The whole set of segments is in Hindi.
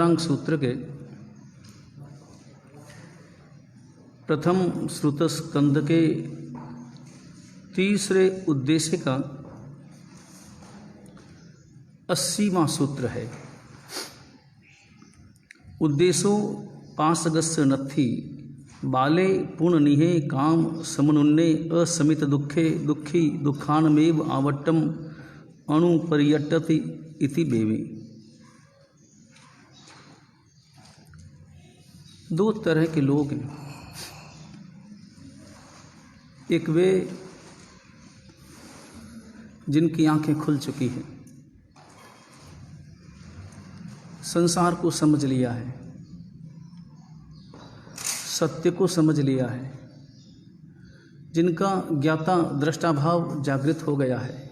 अंग सूत्र के प्रथम श्रुत स्कंद के तीसरे उद्देश्य का 80वां सूत्र है। उद्देश्यो पांसगस्य नत्थि बाले पुण्यनिहे काम समनुन्ने असमित दुखे दुखी दुखानमेव आवट्टम अणुपर्यटति इति बेवे। दो तरह के लोग हैं। एक वे जिनकी आंखें खुल चुकी हैं, संसार को समझ लिया है, सत्य को समझ लिया है, जिनका ज्ञाता दृष्टा भाव जागृत हो गया है,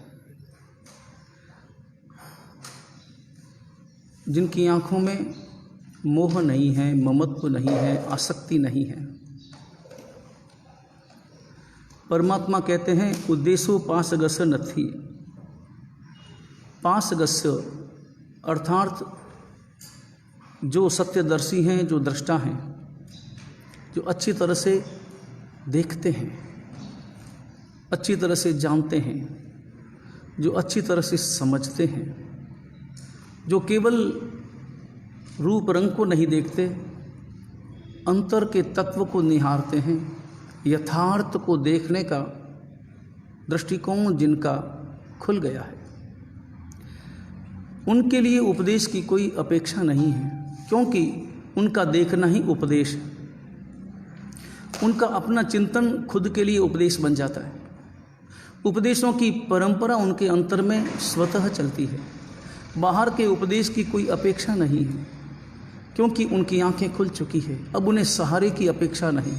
जिनकी आंखों में मोह नहीं है, ममत्व नहीं है, आसक्ति नहीं है। परमात्मा कहते हैं उद्देश्यो पांसगस्य नत्थि। पांसगस्य अर्थात जो सत्यदर्शी हैं, जो दृष्टा हैं, जो अच्छी तरह से देखते हैं, अच्छी तरह से जानते हैं, जो अच्छी तरह से समझते हैं, जो केवल रूप रंग को नहीं देखते, अंतर के तत्व को निहारते हैं, यथार्थ को देखने का दृष्टिकोण जिनका खुल गया है, उनके लिए उपदेश की कोई अपेक्षा नहीं है, क्योंकि उनका देखना ही उपदेश है। उनका अपना चिंतन खुद के लिए उपदेश बन जाता है। उपदेशों की परंपरा उनके अंतर में स्वतः चलती है। बाहर के उपदेश की कोई अपेक्षा नहीं है, क्योंकि उनकी आंखें खुल चुकी है। अब उन्हें सहारे की अपेक्षा नहीं,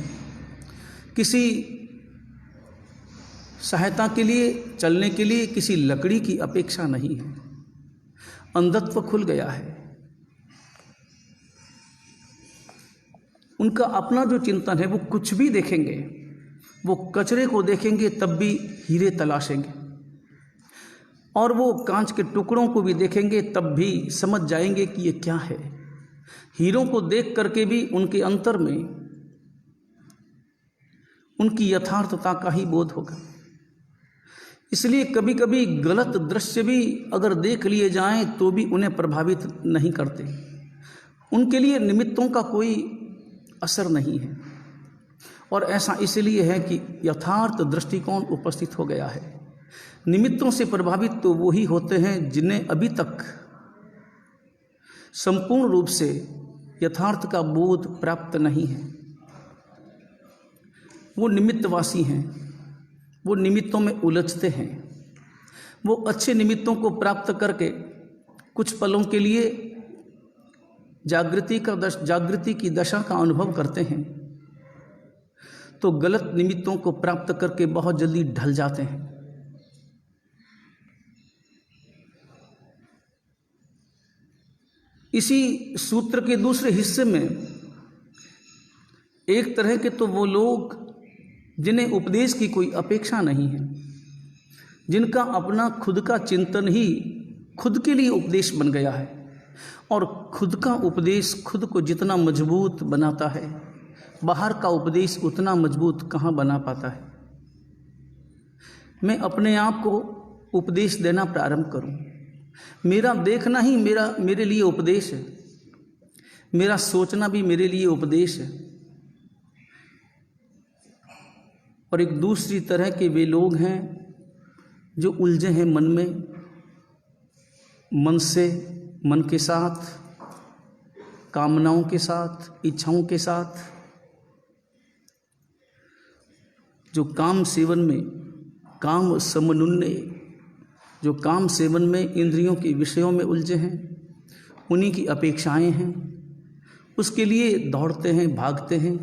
किसी सहायता के लिए, चलने के लिए किसी लकड़ी की अपेक्षा नहीं है। अंधत्व खुल गया है। उनका अपना जो चिंतन है, वो कुछ भी देखेंगे, वो कचरे को देखेंगे तब भी हीरे तलाशेंगे, और वो कांच के टुकड़ों को भी देखेंगे तब भी समझ जाएंगे कि ये क्या है। हीरों को देख करके भी उनके अंतर में उनकी यथार्थता का ही बोध होगा। इसलिए कभी कभी गलत दृश्य भी अगर देख लिए जाएं तो भी उन्हें प्रभावित नहीं करते। उनके लिए निमित्तों का कोई असर नहीं है, और ऐसा इसलिए है कि यथार्थ दृष्टिकोण उपस्थित हो गया है। निमित्तों से प्रभावित तो वही होते हैं जिन्हें अभी तक संपूर्ण रूप से यथार्थ का बोध प्राप्त नहीं है। वो निमित्तवासी हैं, वो निमित्तों में उलझते हैं। वो अच्छे निमित्तों को प्राप्त करके कुछ पलों के लिए जागृति की दशा का अनुभव करते हैं, तो गलत निमित्तों को प्राप्त करके बहुत जल्दी ढल जाते हैं। इसी सूत्र के दूसरे हिस्से में एक तरह के तो वो लोग जिन्हें उपदेश की कोई अपेक्षा नहीं है, जिनका अपना खुद का चिंतन ही खुद के लिए उपदेश बन गया है, और खुद का उपदेश खुद को जितना मजबूत बनाता है, बाहर का उपदेश उतना मजबूत कहाँ बना पाता है। मैं अपने आप को उपदेश देना प्रारंभ करूं, मेरा देखना ही मेरे लिए उपदेश है, मेरा सोचना भी मेरे लिए उपदेश है। और एक दूसरी तरह के वे लोग हैं जो उलझे हैं मन में, मन के साथ, कामनाओं के साथ, इच्छाओं के साथ, जो काम सेवन में, काम समनुन्ने, जो काम सेवन में इंद्रियों के विषयों में उलझे हैं, उन्हीं की अपेक्षाएं हैं। उसके लिए दौड़ते हैं, भागते हैं,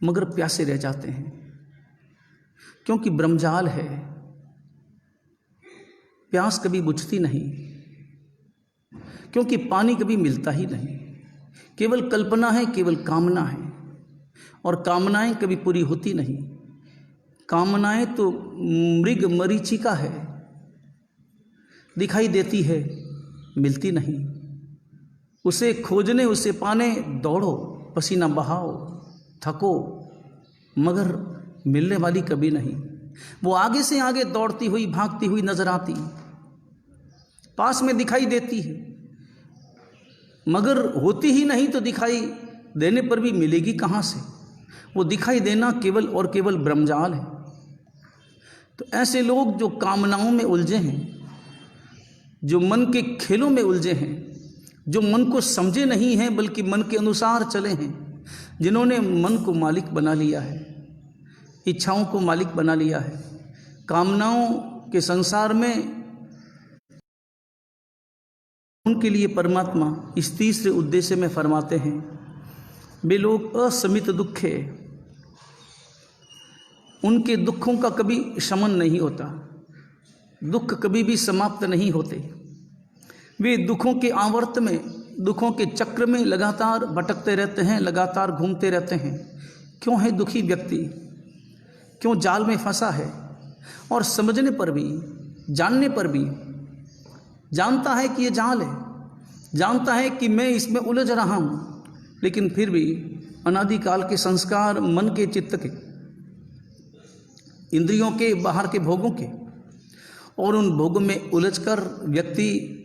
मगर प्यासे रह जाते हैं, क्योंकि ब्रह्मजाल है। प्यास कभी बुझती नहीं, क्योंकि पानी कभी मिलता ही नहीं। केवल कल्पना है, केवल कामना है, और कामनाएं कभी पूरी होती नहीं। कामनाएं तो मृग मरीचिका है, दिखाई देती है, मिलती नहीं। उसे खोजने, उसे पाने दौड़ो, पसीना बहाओ, थको, मगर मिलने वाली कभी नहीं। वो आगे से आगे दौड़ती हुई, भागती हुई नजर आती, पास में दिखाई देती है, मगर होती ही नहीं तो दिखाई देने पर भी मिलेगी कहाँ से? वो दिखाई देना केवल और केवल ब्रह्मजाल है। तो ऐसे लोग जो कामनाओं में उलझे हैं, जो मन के खेलों में उलझे हैं, जो मन को समझे नहीं हैं बल्कि मन के अनुसार चले हैं, जिन्होंने मन को मालिक बना लिया है, इच्छाओं को मालिक बना लिया है, कामनाओं के संसार में, उनके लिए परमात्मा इस तीसरे उद्देश्य में फरमाते हैं, वे लोग असमित दुखे, उनके दुखों का कभी शमन नहीं होता, दुख कभी भी समाप्त नहीं होते। वे दुखों के आवर्त में, दुखों के चक्र में लगातार भटकते रहते हैं, लगातार घूमते रहते हैं। क्यों है दुखी व्यक्ति? क्यों जाल में फंसा है? और समझने पर भी, जानने पर भी, जानता है कि ये जाल है, जानता है कि मैं इसमें उलझ रहा हूँ, लेकिन फिर भी अनादिकाल के संस्कार, मन के, चित्त के, इंद्रियों के, बाहर के भोगों के, और उन भोगों में उलझकर व्यक्ति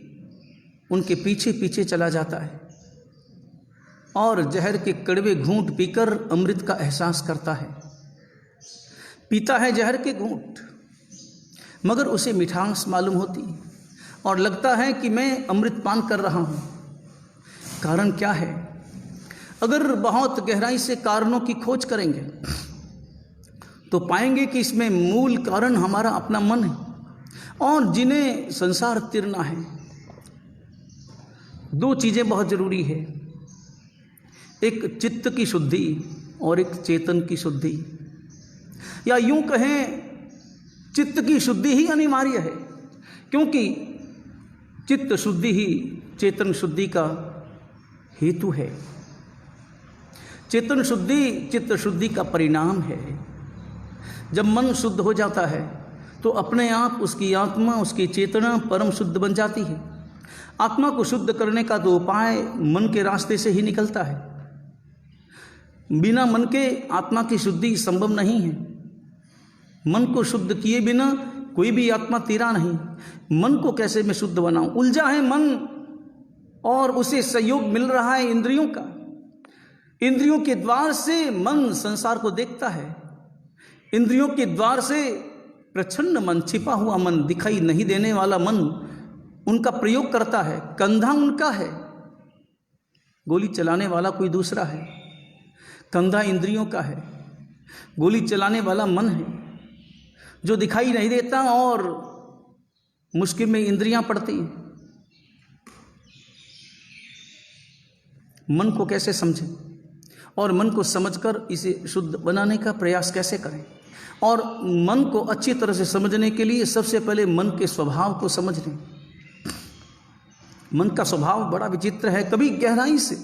उनके पीछे पीछे चला जाता है और जहर के कड़वे घूंट पीकर अमृत का एहसास करता है। पीता है जहर के घूंट, मगर उसे मिठास मालूम होती और लगता है कि मैं अमृत पान कर रहा हूँ। कारण क्या है? अगर बहुत गहराई से कारणों की खोज करेंगे तो पाएंगे कि इसमें मूल कारण हमारा अपना मन है, और जिन्हें संसार तिरना है। दो चीज़ें बहुत ज़रूरी है, एक चित्त की शुद्धि और एक चेतन की शुद्धि, या यूं कहें चित्त की शुद्धि ही अनिवार्य है, क्योंकि चित्त शुद्धि ही चेतन शुद्धि का हेतु है। चेतन शुद्धि चित्त शुद्धि का परिणाम है। जब मन शुद्ध हो जाता है तो अपने आप उसकी आत्मा, उसकी चेतना परम शुद्ध बन जाती है। आत्मा को शुद्ध करने का तो उपाय मन के रास्ते से ही निकलता है। बिना मन के आत्मा की शुद्धि संभव नहीं है। मन को शुद्ध किए बिना कोई भी आत्मा तेरा नहीं। मन को कैसे मैं शुद्ध बनाऊं? उलझा है मन और उसे सहयोग मिल रहा है इंद्रियों का। इंद्रियों के द्वार से मन संसार को देखता है। इंद्रियों के द्वार से प्रच्छन्न मन, छिपा हुआ मन, दिखाई नहीं देने वाला मन उनका प्रयोग करता है। कंधा उनका है, गोली चलाने वाला कोई दूसरा है। कंधा इंद्रियों का है, गोली चलाने वाला मन है जो दिखाई नहीं देता और मुश्किल में इंद्रियां पड़ती हैं। मन को कैसे समझें और मन को समझकर इसे शुद्ध बनाने का प्रयास कैसे करें? और मन को अच्छी तरह से समझने के लिए सबसे पहले मन के स्वभाव को समझ लें। मन का स्वभाव बड़ा विचित्र है। कभी गहराई से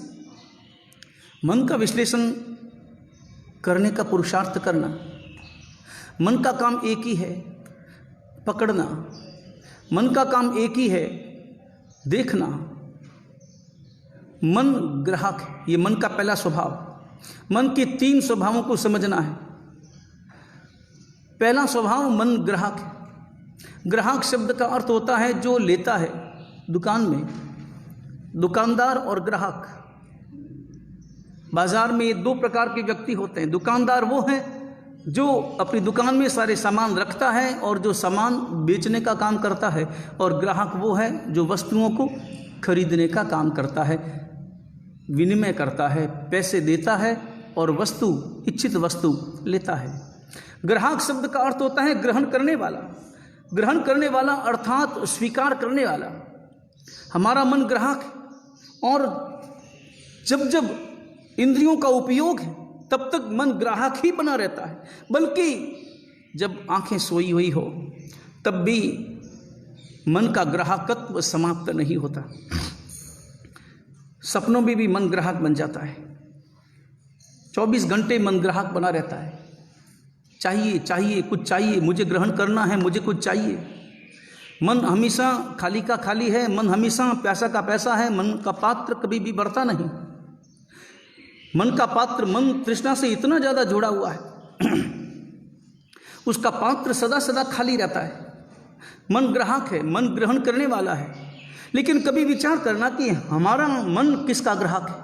मन का विश्लेषण करने का पुरुषार्थ करना। मन का काम एक ही है, पकड़ना। मन का काम एक ही है, देखना। मन ग्राहक है, ये मन का पहला स्वभाव। मन के 3 स्वभावों को समझना है। पहला स्वभाव मन ग्राहक है। ग्राहक शब्द का अर्थ होता है जो लेता है दुकान में, दुकानदार और ग्राहक। बाजार में ये 2 प्रकार के व्यक्ति होते हैं। दुकानदार वो है जो अपनी दुकान में सारे सामान रखता है और जो सामान बेचने का काम करता है, और ग्राहक वो है जो वस्तुओं को खरीदने का काम करता है, विनिमय करता है, पैसे देता है और वस्तु, इच्छित वस्तु लेता है। ग्राहक शब्द का अर्थ होता है ग्रहण करने वाला। ग्रहण करने वाला अर्थात स्वीकार करने वाला। हमारा मन ग्राहक है, और जब जब इंद्रियों का उपयोग है तब तक मन ग्राहक ही बना रहता है। बल्कि जब आंखें सोई हुई हो तब भी मन का ग्राहकत्व समाप्त नहीं होता। सपनों में भी मन ग्राहक बन जाता है। 24 घंटे मन ग्राहक बना रहता है। चाहिए चाहिए, कुछ चाहिए, मुझे ग्रहण करना है, मुझे कुछ चाहिए। मन हमेशा खाली का खाली है, मन हमेशा प्यासा का पैसा है, मन का पात्र कभी भी बढ़ता नहीं। मन का पात्र मन तृष्णा से इतना ज़्यादा जुड़ा हुआ है उसका पात्र सदा सदा खाली रहता है। मन ग्राहक है, मन ग्रहण करने वाला है, लेकिन कभी विचार करना कि हमारा मन किसका ग्राहक है,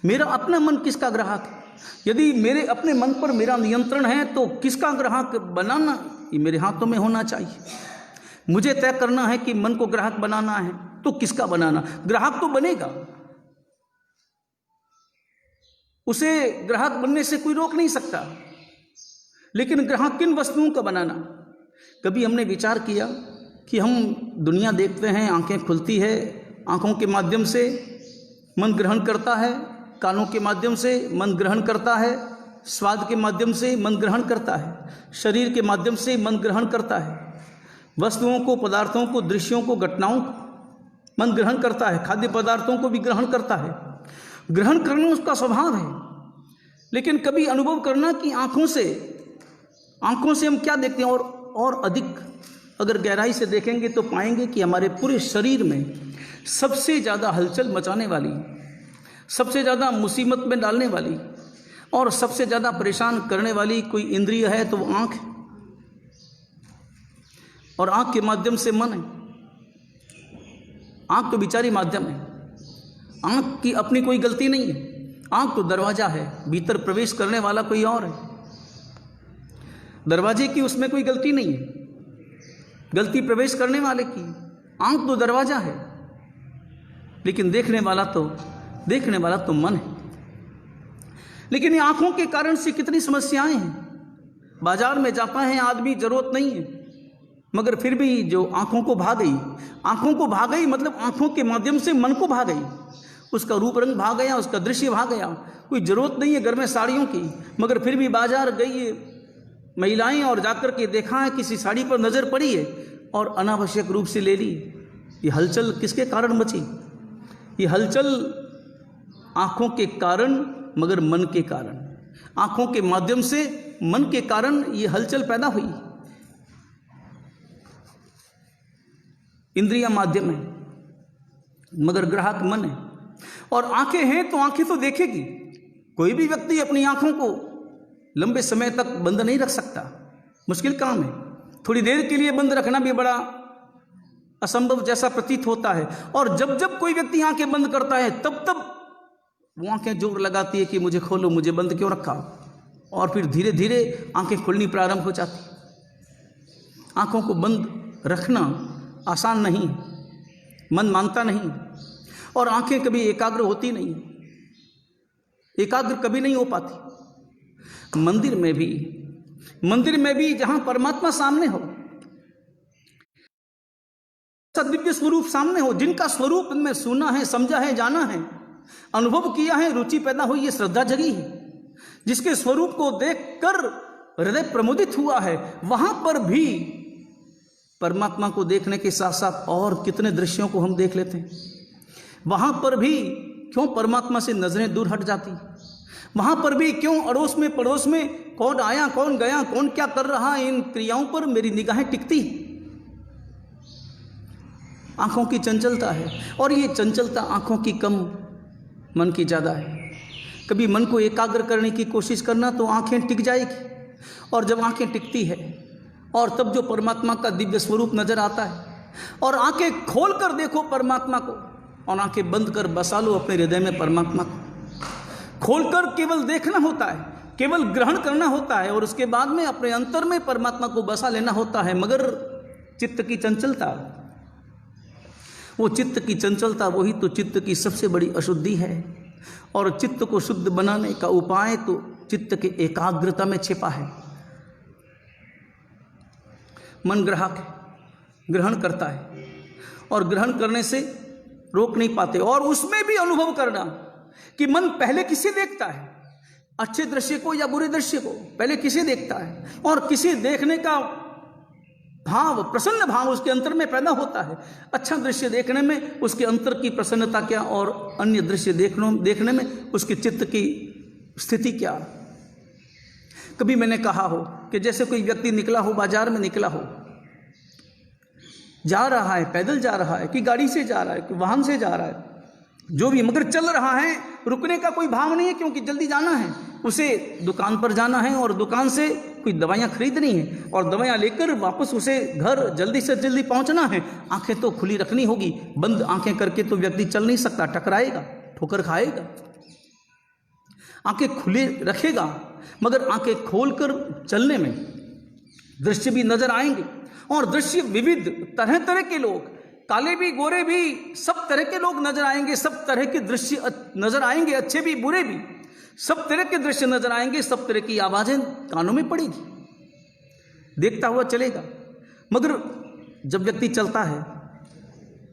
मेरा अपना मन किसका ग्राहक है। यदि मेरे अपने मन पर मेरा नियंत्रण है तो किसका ग्राहक बनाना ये मेरे हाथों में होना चाहिए। मुझे तय करना है कि मन को ग्राहक बनाना है तो किसका बनाना। ग्राहक तो बनेगा, उसे ग्राहक बनने से कोई रोक नहीं सकता, लेकिन ग्राहक किन वस्तुओं का बनाना। कभी हमने विचार किया कि हम दुनिया देखते हैं, आंखें खुलती है, आंखों के माध्यम से मन ग्रहण करता है, कानों के माध्यम से मन ग्रहण करता है, स्वाद के माध्यम से मन ग्रहण करता है, शरीर के माध्यम से मन ग्रहण करता है, वस्तुओं को, पदार्थों को, दृश्यों को, घटनाओं को मन ग्रहण करता है, खाद्य पदार्थों को भी ग्रहण करता है। ग्रहण करना उसका स्वभाव है, लेकिन कभी अनुभव करना कि आंखों से हम क्या देखते हैं। और अधिक अगर गहराई से देखेंगे तो पाएंगे कि हमारे पूरे शरीर में सबसे ज़्यादा हलचल मचाने वाली, सबसे ज़्यादा मुसीबत में डालने वाली और सबसे ज़्यादा परेशान करने वाली कोई इंद्रिय है तो वो आँख है, और आँख के माध्यम से मन है। आँख तो विचारी माध्यम है, आँख की अपनी कोई गलती नहीं है। आँख तो दरवाज़ा है, भीतर प्रवेश करने वाला कोई और है। दरवाजे की उसमें कोई गलती नहीं है, गलती प्रवेश करने वाले की। आँख तो दरवाज़ा है, लेकिन देखने वाला तो मन है। लेकिन ये आँखों के कारण से कितनी समस्याएं हैं। बाजार में जाता है आदमी, जरूरत नहीं है, मगर फिर भी जो आँखों को भा गई मतलब आँखों के माध्यम से मन को भा गई, उसका रूप रंग भाग गया, उसका दृश्य भाग गया। कोई ज़रूरत नहीं है घर में साड़ियों की, मगर फिर भी बाजार गई महिलाएं और जाकर के देखा है किसी साड़ी पर नज़र पड़ी है और अनावश्यक रूप से ले ली। ये हलचल किसके कारण मची? ये हलचल आँखों के कारण, मगर मन के कारण। आँखों के माध्यम से मन के कारण ये हलचल पैदा हुई। इंद्रियां माध्यम है, मगर ग्राहक मन है। और आंखें हैं तो आंखें तो देखेगी। कोई भी व्यक्ति अपनी आंखों को लंबे समय तक बंद नहीं रख सकता, मुश्किल काम है। थोड़ी देर के लिए बंद रखना भी बड़ा असंभव जैसा प्रतीत होता है। और जब जब कोई व्यक्ति आंखें बंद करता है तब तब वो आंखें जोर लगाती है कि मुझे खोलो, मुझे बंद क्यों रखा। और फिर धीरे धीरे आंखें खुलनी प्रारंभ हो जाती। आंखों को बंद रखना आसान नहीं, मन मानता नहीं, और आंखें कभी एकाग्र होती नहीं, एकाग्र कभी नहीं हो पाती। मंदिर में भी जहां परमात्मा सामने हो, दिव्य स्वरूप सामने हो, जिनका स्वरूप में सुना है, समझा है, जाना है, अनुभव किया है, रुचि पैदा हुई है, श्रद्धा जगी है, जिसके स्वरूप को देखकर हृदय प्रमुदित हुआ है, वहां पर भी परमात्मा को देखने के साथ साथ और कितने दृश्यों को हम देख लेते हैं। वहां पर भी क्यों परमात्मा से नजरें दूर हट जाती? वहां पर भी क्यों अड़ोस में पड़ोस में कौन आया, कौन गया, कौन क्या कर रहा, इन क्रियाओं पर मेरी निगाहें टिकती? आंखों की चंचलता है, और ये चंचलता आंखों की कम, मन की ज़्यादा है। कभी मन को एकाग्र करने की कोशिश करना तो आंखें टिक जाएगी, और जब आंखें टिकती है और तब जो परमात्मा का दिव्य स्वरूप नजर आता है, और आंखें खोल कर देखो परमात्मा को, और आंखें बंद कर बसा लो अपने हृदय में परमात्मा को। खोलकर केवल देखना होता है, केवल ग्रहण करना होता है, और उसके बाद में अपने अंतर में परमात्मा को बसा लेना होता है। मगर चित्त की चंचलता, वो चित्त की चंचलता, वही तो चित्त की सबसे बड़ी अशुद्धि है। और चित्त को शुद्ध बनाने का उपाय तो चित्त के एकाग्रता में छिपा है। मन ग्राहक है, ग्रहण करता है, और ग्रहण करने से रोक नहीं पाते। और उसमें भी अनुभव करना कि मन पहले किसे देखता है, अच्छे दृश्य को या बुरे दृश्य को, पहले किसे देखता है, और किसे देखने का भाव, प्रसन्न भाव उसके अंतर में पैदा होता है। अच्छा दृश्य देखने में उसके अंतर की प्रसन्नता क्या, और अन्य दृश्य देखने में उसके चित्त की स्थिति क्या। कभी मैंने कहा हो कि जैसे कोई व्यक्ति निकला हो, बाजार में निकला हो, जा रहा है, पैदल जा रहा है कि गाड़ी से जा रहा है कि वाहन से जा रहा है, जो भी, मगर चल रहा है, रुकने का कोई भाव नहीं है, क्योंकि जल्दी जाना है, उसे दुकान पर जाना है और दुकान से कोई दवाइयाँ खरीदनी है और दवाइयाँ लेकर वापस उसे घर जल्दी से जल्दी पहुंचना है। आंखें तो खुली रखनी होगी, बंद आंखें करके तो व्यक्ति चल नहीं सकता, टकराएगा, ठोकर खाएगा। आंखें खुले रखेगा, मगर आंखें खोलकर चलने में दृश्य भी नजर आएंगे, और दृश्य विविध, तरह तरह के लोग, काले भी गोरे भी, सब तरह के लोग नजर आएंगे, सब तरह के दृश्य नजर आएंगे, अच्छे भी बुरे भी, सब तरह के दृश्य नजर आएंगे, सब तरह की आवाजें कानों में पड़ेगी, देखता हुआ चलेगा। मगर जब व्यक्ति चलता है,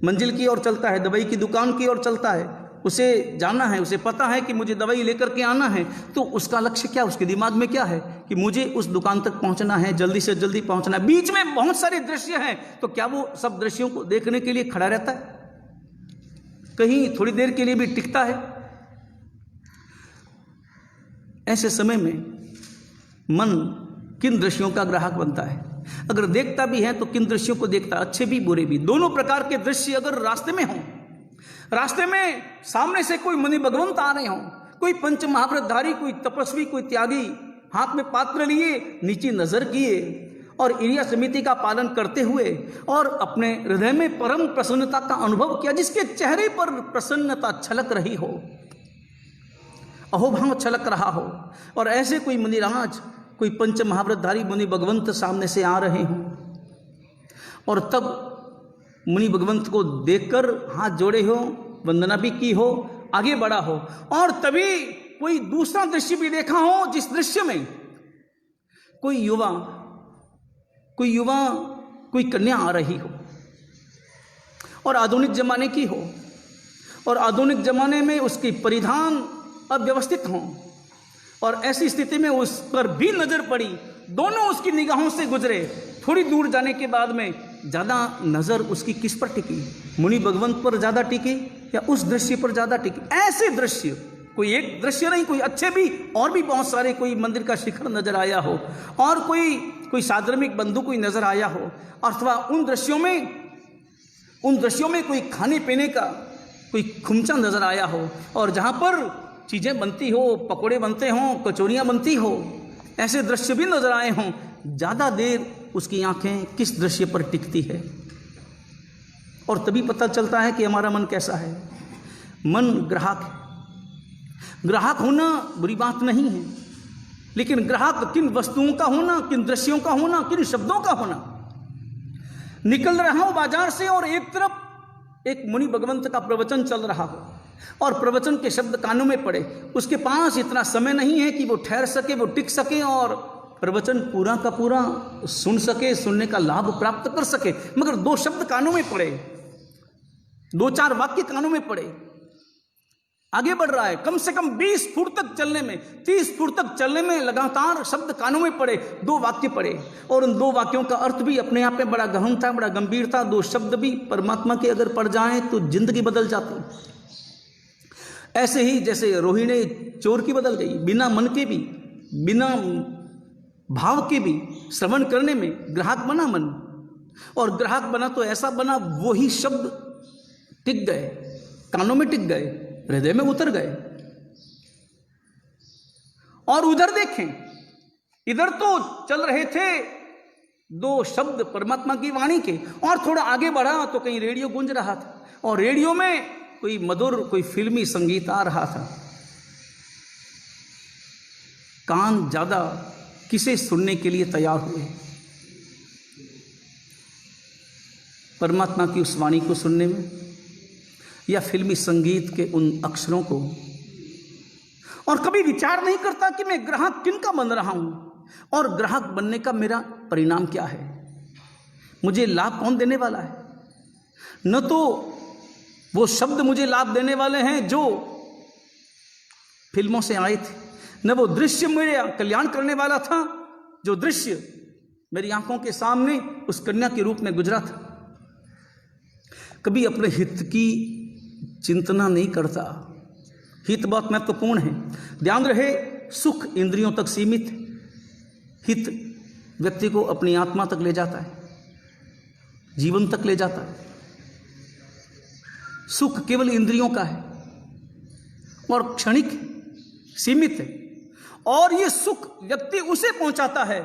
मंजिल की ओर चलता है, दवाई की दुकान की ओर चलता है, उसे जाना है, उसे पता है कि मुझे दवाई लेकर के आना है, तो उसका लक्ष्य क्या, उसके दिमाग में क्या है कि मुझे उस दुकान तक पहुंचना है, जल्दी से जल्दी पहुंचना है। बीच में बहुत सारे दृश्य हैं, तो क्या वो सब दृश्यों को देखने के लिए खड़ा रहता है? कहीं थोड़ी देर के लिए भी टिकता है? ऐसे समय में मन किन दृश्यों का ग्राहक बनता है? अगर देखता भी है तो किन दृश्यों को देखता है, अच्छे भी बुरे भी। दोनों प्रकार के दृश्य अगर रास्ते में हों, रास्ते में सामने से कोई मुनि भगवंत आ रहे हों, कोई पंच महाव्रतधारी, कोई तपस्वी, कोई त्यागी, हाथ में पात्र लिए, नीचे नजर किए और इरिया समिति का पालन करते हुए और अपने हृदय में परम प्रसन्नता का अनुभव किया, जिसके चेहरे पर प्रसन्नता छलक रही हो, अहोभाव छलक रहा हो, और ऐसे कोई मुनिराज, कोई पंच महाव्रतधारी मुनि भगवंत सामने से आ रहे हों, और तब मुनि भगवंत को देखकर हाथ जोड़े हो, वंदना भी की हो, आगे बढ़ा हो, और तभी कोई दूसरा दृश्य भी देखा हो, जिस दृश्य में कोई युवा, कोई कन्या आ रही हो और आधुनिक जमाने की हो, और आधुनिक जमाने में उसकी परिधान अव्यवस्थित हों, और ऐसी स्थिति में उस पर भी नजर पड़ी, दोनों उसकी निगाहों से गुजरे। थोड़ी दूर जाने के बाद में ज़्यादा नज़र उसकी किस पर टिकी? मुनि भगवंत पर ज़्यादा टिकी या उस दृश्य पर ज़्यादा टिकी? ऐसे दृश्य, कोई एक दृश्य नहीं, कोई अच्छे भी और भी बहुत सारे, कोई मंदिर का शिखर नजर आया हो, और कोई साधार्मिक बंधु कोई नजर आया हो, अथवा उन दृश्यों में कोई खाने पीने का कोई खुमचा नजर आया हो, और जहाँ पर चीज़ें बनती हो, पकोड़े बनते हों, कचौरियाँ बनती हो, ऐसे दृश्य भी नजर आए हों। ज़्यादा देर उसकी आंखें किस दृश्य पर टिकती है, और तभी पता चलता है कि हमारा मन कैसा है। मन ग्राहक होना बुरी बात नहीं है, लेकिन ग्राहक किन वस्तुओं का होना, किन दृश्यों का होना, किन शब्दों का होना। निकल रहा हूं बाजार से और एक तरफ एक मुनि भगवंत का प्रवचन चल रहा हो और प्रवचन के शब्द कानों में पड़े, उसके पास इतना समय नहीं है कि वो ठहर सके, वो टिक सके और प्रवचन पूरा का पूरा सुन सके, सुनने का लाभ प्राप्त कर सके। मगर दो शब्द कानों में पड़े, दो चार वाक्य कानों में पड़े, आगे बढ़ रहा है, कम से कम 20 फुट तक चलने में, 30 फुट तक चलने में लगातार शब्द कानों में पड़े, दो वाक्य पड़े, और उन दो वाक्यों का अर्थ भी अपने आप में बड़ा गहन था, बड़ा गंभीर था। दो शब्द भी परमात्मा के अगर पड़ जाएं तो जिंदगी बदल जाती। ऐसे ही जैसे रोहिणी चोर की बदल गई, बिना मन के भी, बिना भाव के भी श्रवण करने में ग्राहक बना मन, और ग्राहक बना तो ऐसा बना, वही शब्द टिक गए, कानों में टिक गए, हृदय में उतर गए। और उधर देखें, इधर तो चल रहे थे दो शब्द परमात्मा की वाणी के, और थोड़ा आगे बढ़ा तो कहीं रेडियो गूंज रहा था, और रेडियो में कोई मधुर, कोई फिल्मी संगीत आ रहा था। कान ज्यादा किसे सुनने के लिए तैयार हुए? परमात्मा की उस वाणी को सुनने में, या फिल्मी संगीत के उन अक्षरों को? और कभी विचार नहीं करता कि मैं ग्राहक किन का बन रहा हूं, और ग्राहक बनने का मेरा परिणाम क्या है, मुझे लाभ कौन देने वाला है। न तो वो शब्द मुझे लाभ देने वाले हैं जो फिल्मों से आए थे, न वो दृश्य मेरे कल्याण करने वाला था जो दृश्य मेरी आंखों के सामने उस कन्या के रूप में गुजरा था। कभी अपने हित की चिंतना नहीं करता। हित बहुत महत्वपूर्ण है, ध्यान रहे, सुख इंद्रियों तक सीमित, हित व्यक्ति को अपनी आत्मा तक ले जाता है। जीवन तक ले जाता है। सुख केवल इंद्रियों का है और क्षणिक सीमित है, और ये सुख व्यक्ति उसे पहुंचाता है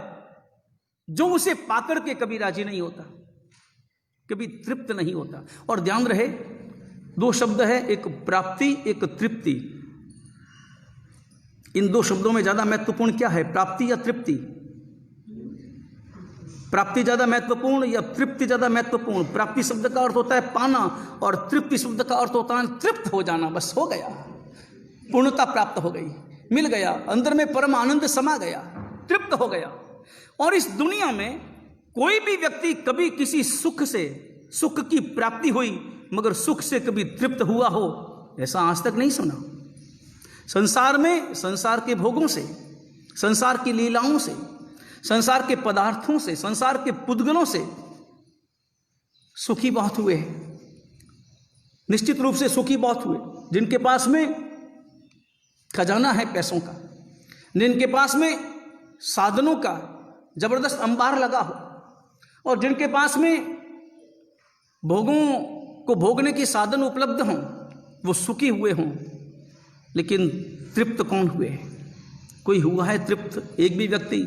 जो उसे पाकर के कभी राजी नहीं होता, कभी तृप्त नहीं होता। और ध्यान रहे, दो शब्द है, एक प्राप्ति, एक तृप्ति। इन दो शब्दों में ज्यादा महत्वपूर्ण क्या है, प्राप्ति या तृप्ति? प्राप्ति ज्यादा महत्वपूर्ण या तृप्ति ज्यादा महत्वपूर्ण? प्राप्ति शब्द का अर्थ होता है पाना, और तृप्ति शब्द का अर्थ होता है तृप्त हो जाना। बस हो गया, पूर्णता प्राप्त हो गई, मिल गया, अंदर में परम आनंद समा गया, तृप्त हो गया। और इस दुनिया में कोई भी व्यक्ति कभी किसी सुख से, सुख की प्राप्ति हुई मगर सुख से कभी तृप्त हुआ हो, ऐसा आज तक नहीं सुना। संसार में संसार के भोगों से, संसार की लीलाओं से, संसार के पदार्थों से, संसार के पुद्गलों से सुखी बहुत हुए हैं, निश्चित रूप से सुखी बहुत हुए। जिनके पास में खजाना है पैसों का, जिनके पास में साधनों का जबरदस्त अंबार लगा हो, और जिनके पास में भोगों को भोगने के साधन उपलब्ध हों, वो सुखी हुए हों। लेकिन तृप्त कौन हुए? कोई हुआ है तृप्त? एक भी व्यक्ति?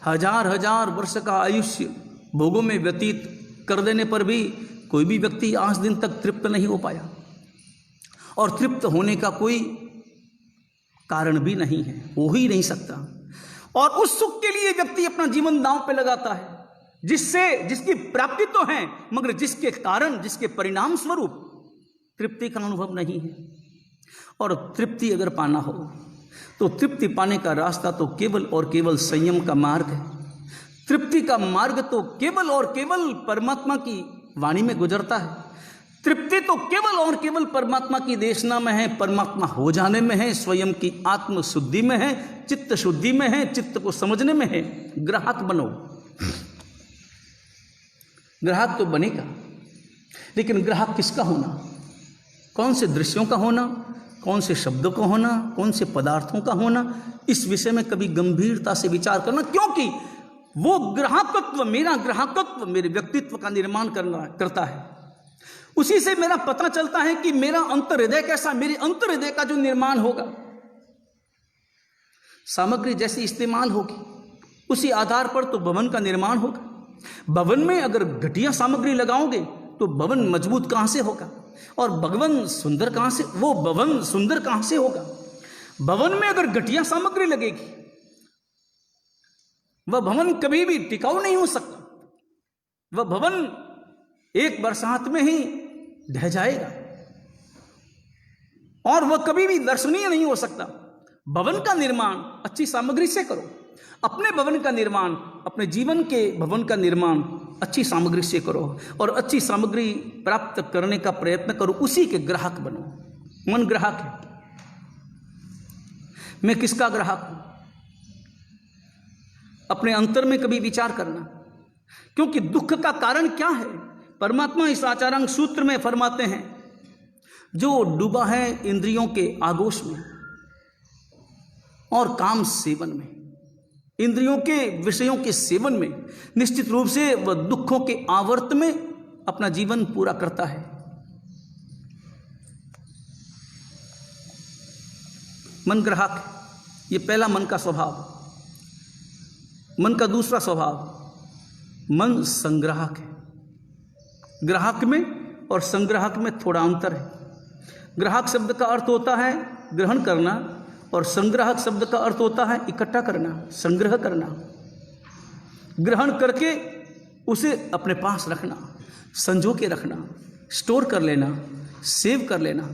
हजार हजार वर्ष का आयुष्य भोगों में व्यतीत कर देने पर भी कोई भी व्यक्ति आज दिन तक तृप्त नहीं हो पाया, और तृप्त होने का कोई कारण भी नहीं है, हो ही नहीं सकता। और उस सुख के लिए व्यक्ति अपना जीवन दांव पे लगाता है, जिसकी प्राप्ति तो है मगर जिसके कारण, जिसके परिणाम स्वरूप तृप्ति का अनुभव नहीं है। और तृप्ति अगर पाना हो तो तृप्ति पाने का रास्ता तो केवल और केवल संयम का मार्ग है। तृप्ति का मार्ग तो केवल और केवल परमात्मा की वाणी में गुजरता है। तृप्ति तो केवल और केवल परमात्मा की देशना में है, परमात्मा हो जाने में है, स्वयं की आत्म शुद्धि में है, चित्त शुद्धि में है, चित्त को समझने में है। ग्राहक बनो, ग्राहक तो बनेगा, लेकिन ग्राहक किसका होना? कौन से दृश्यों का होना, कौन से शब्दों का होना, कौन से पदार्थों का होना, इस विषय में कभी गंभीरता से विचार करना, क्योंकि वो ग्राहकत्व, मेरा ग्राहकत्व मेरे व्यक्तित्व का निर्माण करता है। उसी से मेरा पता चलता है कि मेरा अंतर्हृदय कैसा, मेरे अंतर्हृदय का जो निर्माण होगा, सामग्री जैसी इस्तेमाल होगी उसी आधार पर तो भवन का निर्माण होगा। भवन में अगर घटिया सामग्री लगाओगे तो भवन मजबूत कहां से होगा, और भवन सुंदर कहां से, वो भवन सुंदर कहां से होगा? भवन में अगर घटिया सामग्री लगेगी वह भवन कभी भी टिकाऊ नहीं हो सकता। वह भवन एक बरसात में ही ढह जाएगा और वह कभी भी दर्शनीय नहीं हो सकता। भवन का निर्माण अच्छी सामग्री से करो। अपने भवन का निर्माण, अपने जीवन के भवन का निर्माण अच्छी सामग्री से करो, और अच्छी सामग्री प्राप्त करने का प्रयत्न करो। उसी के ग्राहक बनो। मन ग्राहक है। मैं किसका ग्राहक हूं? अपने अंतर में कभी विचार करना, क्योंकि दुख का कारण क्या है? परमात्मा इस आचारांग सूत्र में फरमाते हैं, जो डूबा है इंद्रियों के आगोश में और काम सेवन में, इंद्रियों के विषयों के सेवन में, निश्चित रूप से वह दुखों के आवर्त में अपना जीवन पूरा करता है। मन ग्राहक, ये पहला मन का स्वभाव। मन का दूसरा स्वभाव, मन संग्राहक है। ग्राहक में और संग्राहक में थोड़ा अंतर है। ग्राहक शब्द का अर्थ होता है ग्रहण करना, और संग्राहक शब्द का अर्थ होता है इकट्ठा करना, संग्रह करना। ग्रहण करके उसे अपने पास रखना, संजो के रखना, स्टोर कर लेना, सेव कर लेना।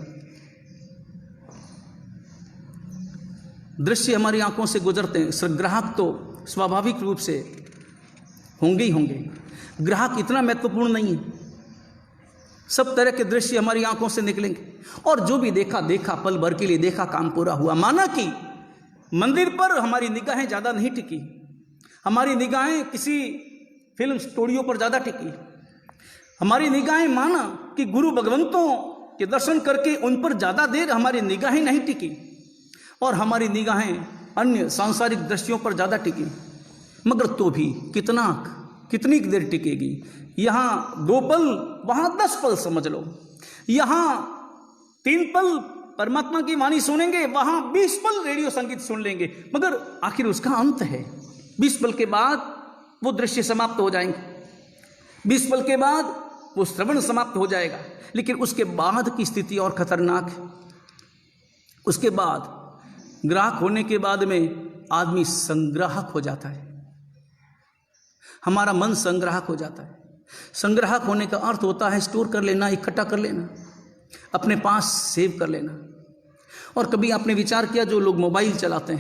दृश्य हमारी आंखों से गुजरते हैं, ग्राहक तो स्वाभाविक रूप से होंगे ही होंगे। ग्राहक इतना महत्वपूर्ण नहीं है। सब तरह के दृश्य हमारी आंखों से निकलेंगे, और जो भी देखा देखा, पल भर के लिए देखा, काम पूरा हुआ। माना कि मंदिर पर हमारी निगाहें ज़्यादा नहीं टिकी, हमारी निगाहें किसी फिल्म स्टूडियो पर ज़्यादा टिकी, हमारी निगाहें माना कि गुरु भगवंतों के दर्शन करके उन पर ज़्यादा देर हमारी निगाहें नहीं टिकी, और हमारी निगाहें अन्य सांसारिक दृश्यों पर ज़्यादा टिकी। मगर तो भी कितनी देर टिकेगी? यहाँ 2 पल, वहां 10 पल समझ लो। यहाँ 3 पल परमात्मा की वाणी सुनेंगे, वहां 20 पल रेडियो संगीत सुन लेंगे, मगर आखिर उसका अंत है। 20 पल के बाद वो दृश्य समाप्त हो जाएंगे, 20 पल के बाद वो श्रवण समाप्त हो जाएगा। लेकिन उसके बाद की स्थिति और खतरनाक है। उसके बाद ग्राहक होने के बाद में आदमी संग्राहक हो जाता है। हमारा मन संग्राहक हो जाता है। संग्राहक होने का अर्थ होता है स्टोर कर लेना, इकट्ठा कर लेना, अपने पास सेव कर लेना। और कभी आपने विचार किया, जो लोग मोबाइल चलाते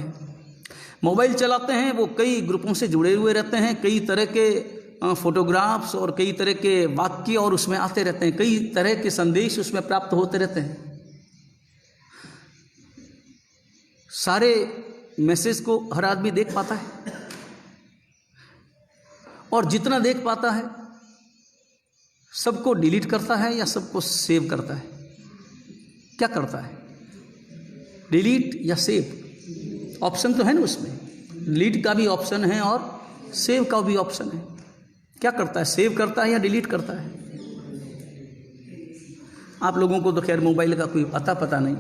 हैं वो कई ग्रुपों से जुड़े हुए रहते हैं, कई तरह के फोटोग्राफ्स और कई तरह के वाक्य और उसमें आते रहते हैं, कई तरह के संदेश उसमें प्राप्त होते रहते हैं। सारे मैसेज को हर आदमी देख पाता है, और जितना देख पाता है सबको डिलीट करता है या सबको सेव करता है? क्या करता है? डिलीट या सेव? ऑप्शन तो है ना उसमें, डिलीट का भी ऑप्शन है और सेव का भी ऑप्शन है। क्या करता है? सेव करता है या डिलीट करता है? आप लोगों को तो खैर मोबाइल का कोई पता नहीं,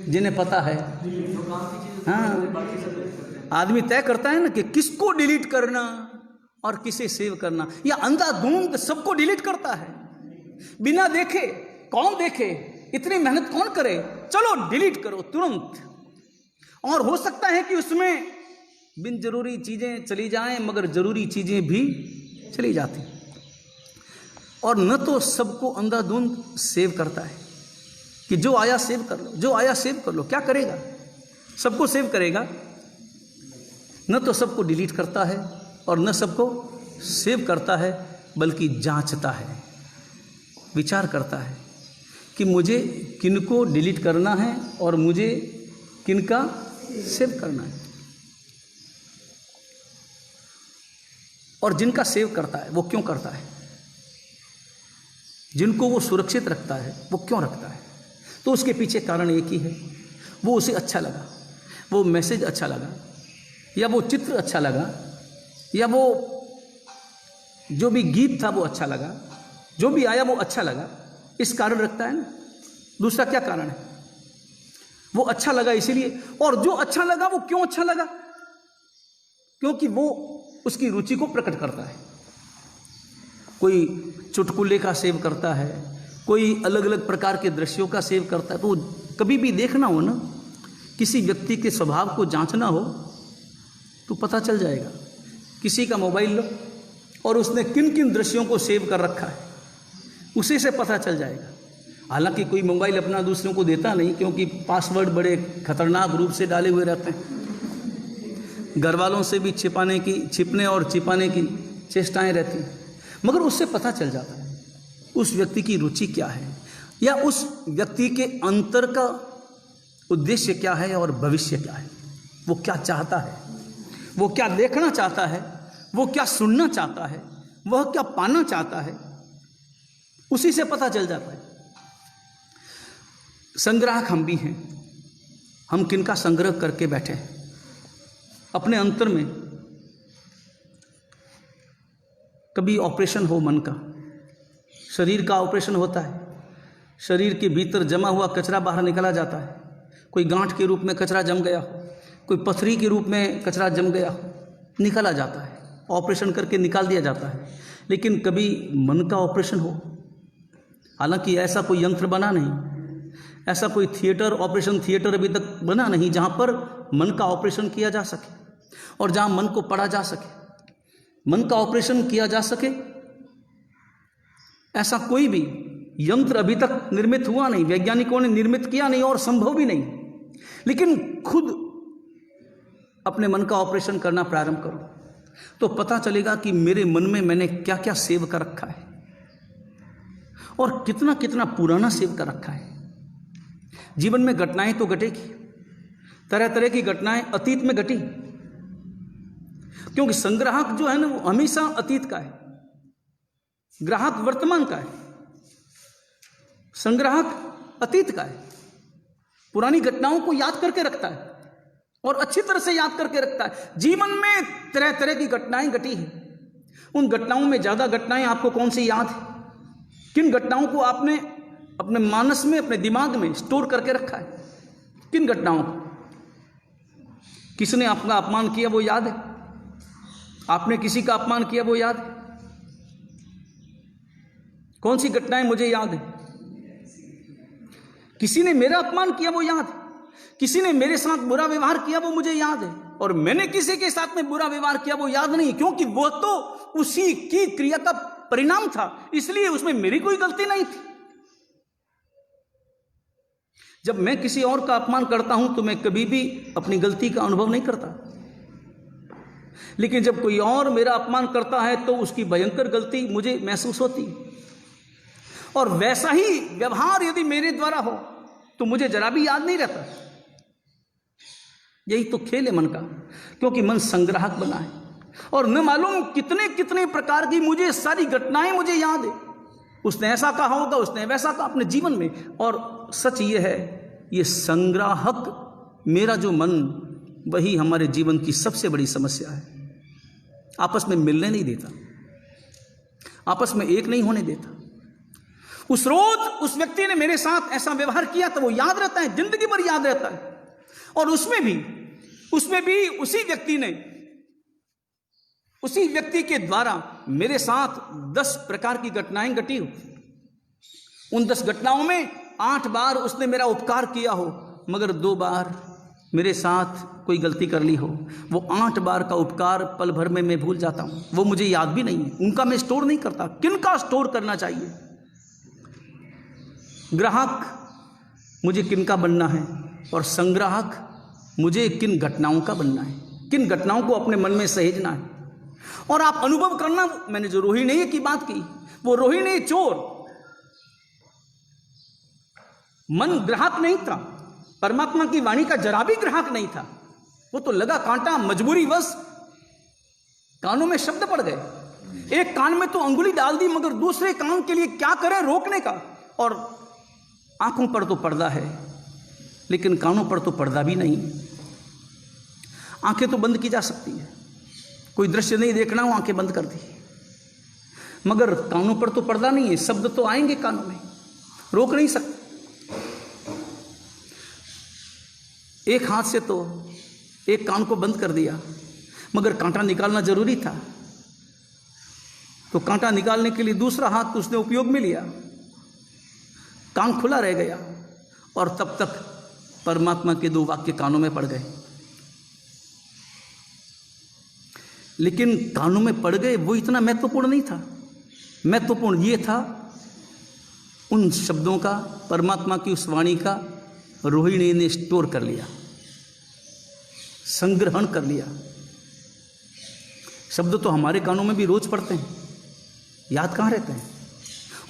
जिन्हें पता है, हाँ, आदमी तय करता है ना कि किसको डिलीट करना और किसे सेव करना, या अंधाधुंध सबको डिलीट करता है बिना देखे। कौन देखे? इतनी मेहनत कौन करे? चलो डिलीट करो तुरंत। और हो सकता है कि उसमें बिन जरूरी चीजें चली जाएं, मगर जरूरी चीजें भी चली जाती। और न तो सबको अंधाधुंध सेव करता है कि जो आया सेव कर लो, जो आया सेव कर लो। क्या करेगा? सबको सेव करेगा। न तो सबको डिलीट करता है और न सबको सेव करता है, बल्कि जांचता है, विचार करता है कि मुझे किनको डिलीट करना है और मुझे किनका सेव करना है। और जिनका सेव करता है वो क्यों करता है? जिनको वो सुरक्षित रखता है वो क्यों रखता है? तो उसके पीछे कारण एक ही है, वो उसे अच्छा लगा, वो मैसेज अच्छा लगा, या वो चित्र अच्छा लगा, या वो जो भी गीत था वो अच्छा लगा, जो भी आया वो अच्छा लगा, इस कारण रखता है ना। दूसरा क्या कारण है? वो अच्छा लगा इसीलिए। और जो अच्छा लगा वो क्यों अच्छा लगा? क्योंकि वो उसकी रुचि को प्रकट करता है। कोई चुटकुले का सेव करता है, कोई अलग अलग प्रकार के दृश्यों का सेव करता है। तो कभी भी देखना हो ना, किसी व्यक्ति के स्वभाव को जांचना हो तो पता चल जाएगा। किसी का मोबाइल लो और उसने किन किन दृश्यों को सेव कर रखा है, उसी से पता चल जाएगा। हालांकि कोई मोबाइल अपना दूसरों को देता नहीं, क्योंकि पासवर्ड बड़े खतरनाक रूप से डाले हुए रहते हैं। घर वालों से भी छिपने और छिपाने की चेष्टाएं रहती हैं, मगर उससे पता चल जाता है उस व्यक्ति की रुचि क्या है, या उस व्यक्ति के अंतर का उद्देश्य क्या है और भविष्य क्या है। वो क्या चाहता है, वो क्या देखना चाहता है, वो क्या सुनना चाहता है, वह क्या पाना चाहता है, उसी से पता चल जाता है। संग्राहक हम भी हैं। हम किनका संग्रह करके बैठे हैं अपने अंतर में। कभी ऑपरेशन हो मन का, शरीर का ऑपरेशन होता है, शरीर के भीतर जमा हुआ कचरा बाहर निकाला जाता है। कोई गांठ के रूप में कचरा जम गया हो, कोई पथरी के रूप में कचरा जम गया हो, निकाला जाता है, ऑपरेशन करके निकाल दिया जाता है। लेकिन कभी मन का ऑपरेशन हो, हालांकि ऐसा कोई यंत्र बना नहीं, ऐसा कोई ऑपरेशन थिएटर अभी तक बना नहीं जहाँ पर मन का ऑपरेशन किया जा सके और जहाँ मन को पढ़ा जा सके, मन का ऑपरेशन किया जा सके। ऐसा कोई भी यंत्र अभी तक निर्मित हुआ नहीं, वैज्ञानिकों ने निर्मित किया नहीं और संभव भी नहीं। लेकिन खुद अपने मन का ऑपरेशन करना प्रारंभ करो तो पता चलेगा कि मेरे मन में मैंने क्या क्या सेव कर रखा है और कितना कितना पुराना सेव कर रखा है। जीवन में घटनाएं तो घटेगी, तरह तरह की घटनाएं अतीत में घटी, क्योंकि संग्राहक जो है ना वो हमेशा अतीत का है, ग्राहक वर्तमान का है, संग्राहक अतीत का है। पुरानी घटनाओं को याद करके रखता है और अच्छी तरह से याद करके रखता है। जीवन में तरह तरह की घटनाएं घटी हैं, उन घटनाओं में ज़्यादा घटनाएं आपको कौन सी याद है? किन घटनाओं को आपने अपने मानस में, अपने दिमाग में स्टोर करके रखा है? किन घटनाओं को? किसने आपका अपमान किया वो याद है? आपने किसी का अपमान किया वो याद है? कौन सी घटनाएं मुझे याद है? किसी ने मेरा अपमान किया वो याद है, किसी ने मेरे साथ बुरा व्यवहार किया वो मुझे याद है, और मैंने किसी के साथ में बुरा व्यवहार किया वो याद नहीं, क्योंकि वो तो उसी की क्रिया का परिणाम था, इसलिए उसमें मेरी कोई गलती नहीं थी। जब मैं किसी और का अपमान करता हूं तो मैं कभी भी अपनी गलती का अनुभव नहीं करता, लेकिन जब कोई और मेरा अपमान करता है तो उसकी भयंकर गलती मुझे महसूस होती है। और वैसा ही व्यवहार यदि मेरे द्वारा हो तो मुझे जरा भी याद नहीं रहता। यही तो खेल है मन का, क्योंकि मन संग्राहक बना है, और न मालूम कितने कितने प्रकार की मुझे सारी घटनाएं मुझे याद है। उसने ऐसा कहा होगा, उसने वैसा कहा अपने जीवन में। और सच ये है, ये संग्राहक मेरा जो मन, वही हमारे जीवन की सबसे बड़ी समस्या है। आपस में मिलने नहीं देता, आपस में एक नहीं होने देता। उस रोज उस व्यक्ति ने मेरे साथ ऐसा व्यवहार किया तो वो याद रहता है, जिंदगी भर याद रहता है। और उसमें भी उसी व्यक्ति के द्वारा मेरे साथ 10 प्रकार की घटनाएं घटी हो। उन 10 घटनाओं में 8 बार उसने मेरा उपकार किया हो, मगर 2 बार मेरे साथ कोई गलती कर ली हो। वो 8 बार का उपकार पल भर में मैं भूल जाता हूं, वो मुझे याद भी नहीं है, उनका मैं स्टोर नहीं करता। किनका स्टोर करना चाहिए? ग्राहक मुझे किनका बनना है, और संग्राहक मुझे किन घटनाओं का बनना है, किन घटनाओं को अपने मन में सहेजना है और आप अनुभव करना। मैंने जो रोहिणी की बात की, वो रोहिणी चोर मन ग्राहक नहीं था, परमात्मा की वाणी का जरा भी ग्राहक नहीं था। वो तो लगा कांटा, मजबूरीवश कानों में शब्द पड़ गए। एक कान में तो अंगुली डाल दी, मगर दूसरे कान के लिए क्या करें रोकने का। और आंखों पर तो पर्दा है, लेकिन कानों पर तो पर्दा भी नहीं। आंखें तो बंद की जा सकती है, कोई दृश्य नहीं देखना हो, आंखें बंद कर दी, मगर कानों पर तो पर्दा नहीं है। शब्द तो आएंगे कानों में, रोक नहीं सकते। एक हाथ से तो एक कान को बंद कर दिया, मगर कांटा निकालना जरूरी था, तो कांटा निकालने के लिए दूसरा हाथ उसने उपयोग में लिया, कान खुला रह गया, और तब तक परमात्मा के 2 वाक्य कानों में पड़ गए। लेकिन कानों में पड़ गए वो इतना महत्वपूर्ण नहीं था। महत्वपूर्ण ये था उन शब्दों का, परमात्मा की उस वाणी का रोहिणी ने स्टोर कर लिया, संग्रहण कर लिया। शब्द तो हमारे कानों में भी रोज पड़ते हैं, याद कहाँ रहते हैं?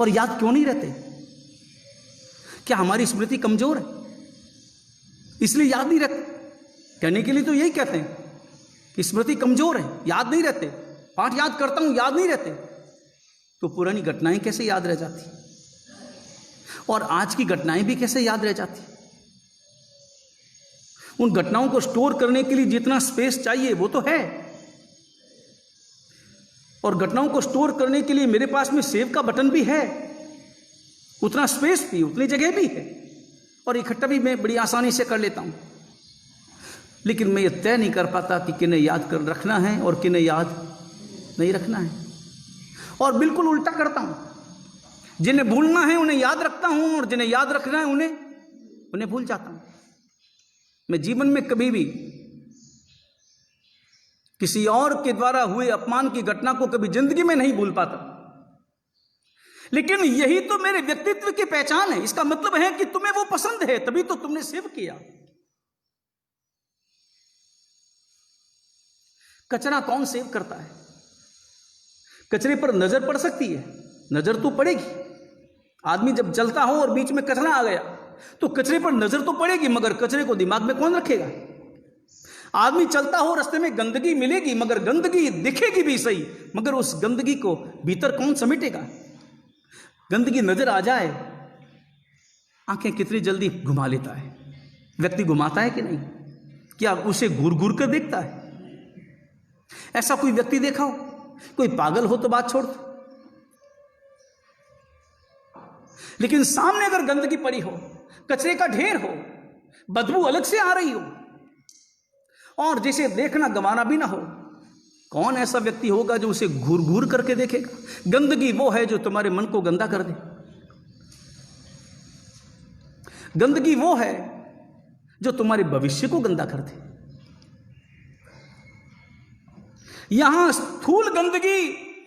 और याद क्यों नहीं रहते? क्या हमारी स्मृति कमजोर है इसलिए याद नहीं रहते? कहने के लिए तो यही कहते हैं कि स्मृति कमजोर है, याद नहीं रहते। पाठ याद करता हूं, याद नहीं रहते, तो पुरानी घटनाएं कैसे याद रह जाती, और आज की घटनाएं भी कैसे याद रह जाती? उन घटनाओं को स्टोर करने के लिए जितना स्पेस चाहिए वो तो है, और घटनाओं को स्टोर करने के लिए मेरे पास में सेव का बटन भी है, उतना स्पेस भी, उतनी जगह भी है, और इकट्ठा भी मैं बड़ी आसानी से कर लेता हूं। लेकिन मैं ये तय नहीं कर पाता कि किन्हें याद कर रखना है और किन्हें याद नहीं रखना है, और बिल्कुल उल्टा करता हूं। जिन्हें भूलना है उन्हें याद रखता हूं, और जिन्हें याद रखना है उन्हें भूल जाता हूं। मैं जीवन में कभी भी किसी और के द्वारा हुए अपमान की घटना को कभी जिंदगी में नहीं भूल पाता, लेकिन यही तो मेरे व्यक्तित्व की पहचान है। इसका मतलब है कि तुम्हें वो पसंद है, तभी तो तुमने सेव किया। कचरा कौन सेव करता है? कचरे पर नजर पड़ सकती है, नजर तो पड़ेगी। आदमी जब चलता हो और बीच में कचरा आ गया तो कचरे पर नजर तो पड़ेगी, मगर कचरे को दिमाग में कौन रखेगा? आदमी चलता हो, रास्ते में गंदगी मिलेगी, मगर गंदगी दिखेगी भी सही, मगर उस गंदगी को भीतर कौन समेटेगा? गंदगी नजर आ जाए, आंखें कितनी जल्दी घुमा लेता है। व्यक्ति घुमाता है कि नहीं? क्या उसे घूर घूर कर देखता है? ऐसा कोई व्यक्ति देखा हो कोई पागल हो तो बात छोड़ दो, लेकिन सामने अगर गंदगी पड़ी हो, कचरे का ढेर हो, बदबू अलग से आ रही हो और जिसे देखना गंवाना भी ना हो, कौन ऐसा व्यक्ति होगा जो उसे घूर घूर करके देखेगा? गंदगी वो है जो तुम्हारे मन को गंदा कर दे। गंदगी वो है जो तुम्हारे भविष्य को गंदा कर दे। यहां स्थूल गंदगी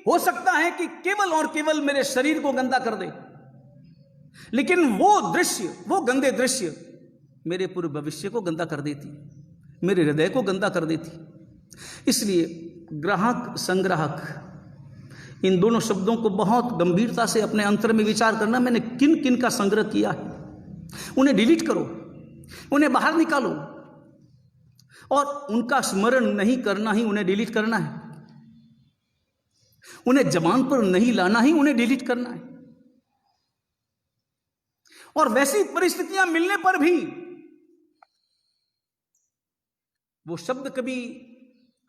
हो सकता है कि केवल और केवल मेरे शरीर को गंदा कर दे, लेकिन वो दृश्य, वो गंदे दृश्य मेरे पूरे भविष्य को गंदा कर देती, मेरे हृदय को गंदा कर देती। इसलिए ग्राहक संग्राहक इन दोनों शब्दों को बहुत गंभीरता से अपने अंतर में विचार करना। मैंने किन किन का संग्रह किया है, उन्हें डिलीट करो, उन्हें बाहर निकालो, और उनका स्मरण नहीं करना ही उन्हें डिलीट करना है, उन्हें जबान पर नहीं लाना ही उन्हें डिलीट करना है। और वैसी परिस्थितियां मिलने पर भी वो शब्द कभी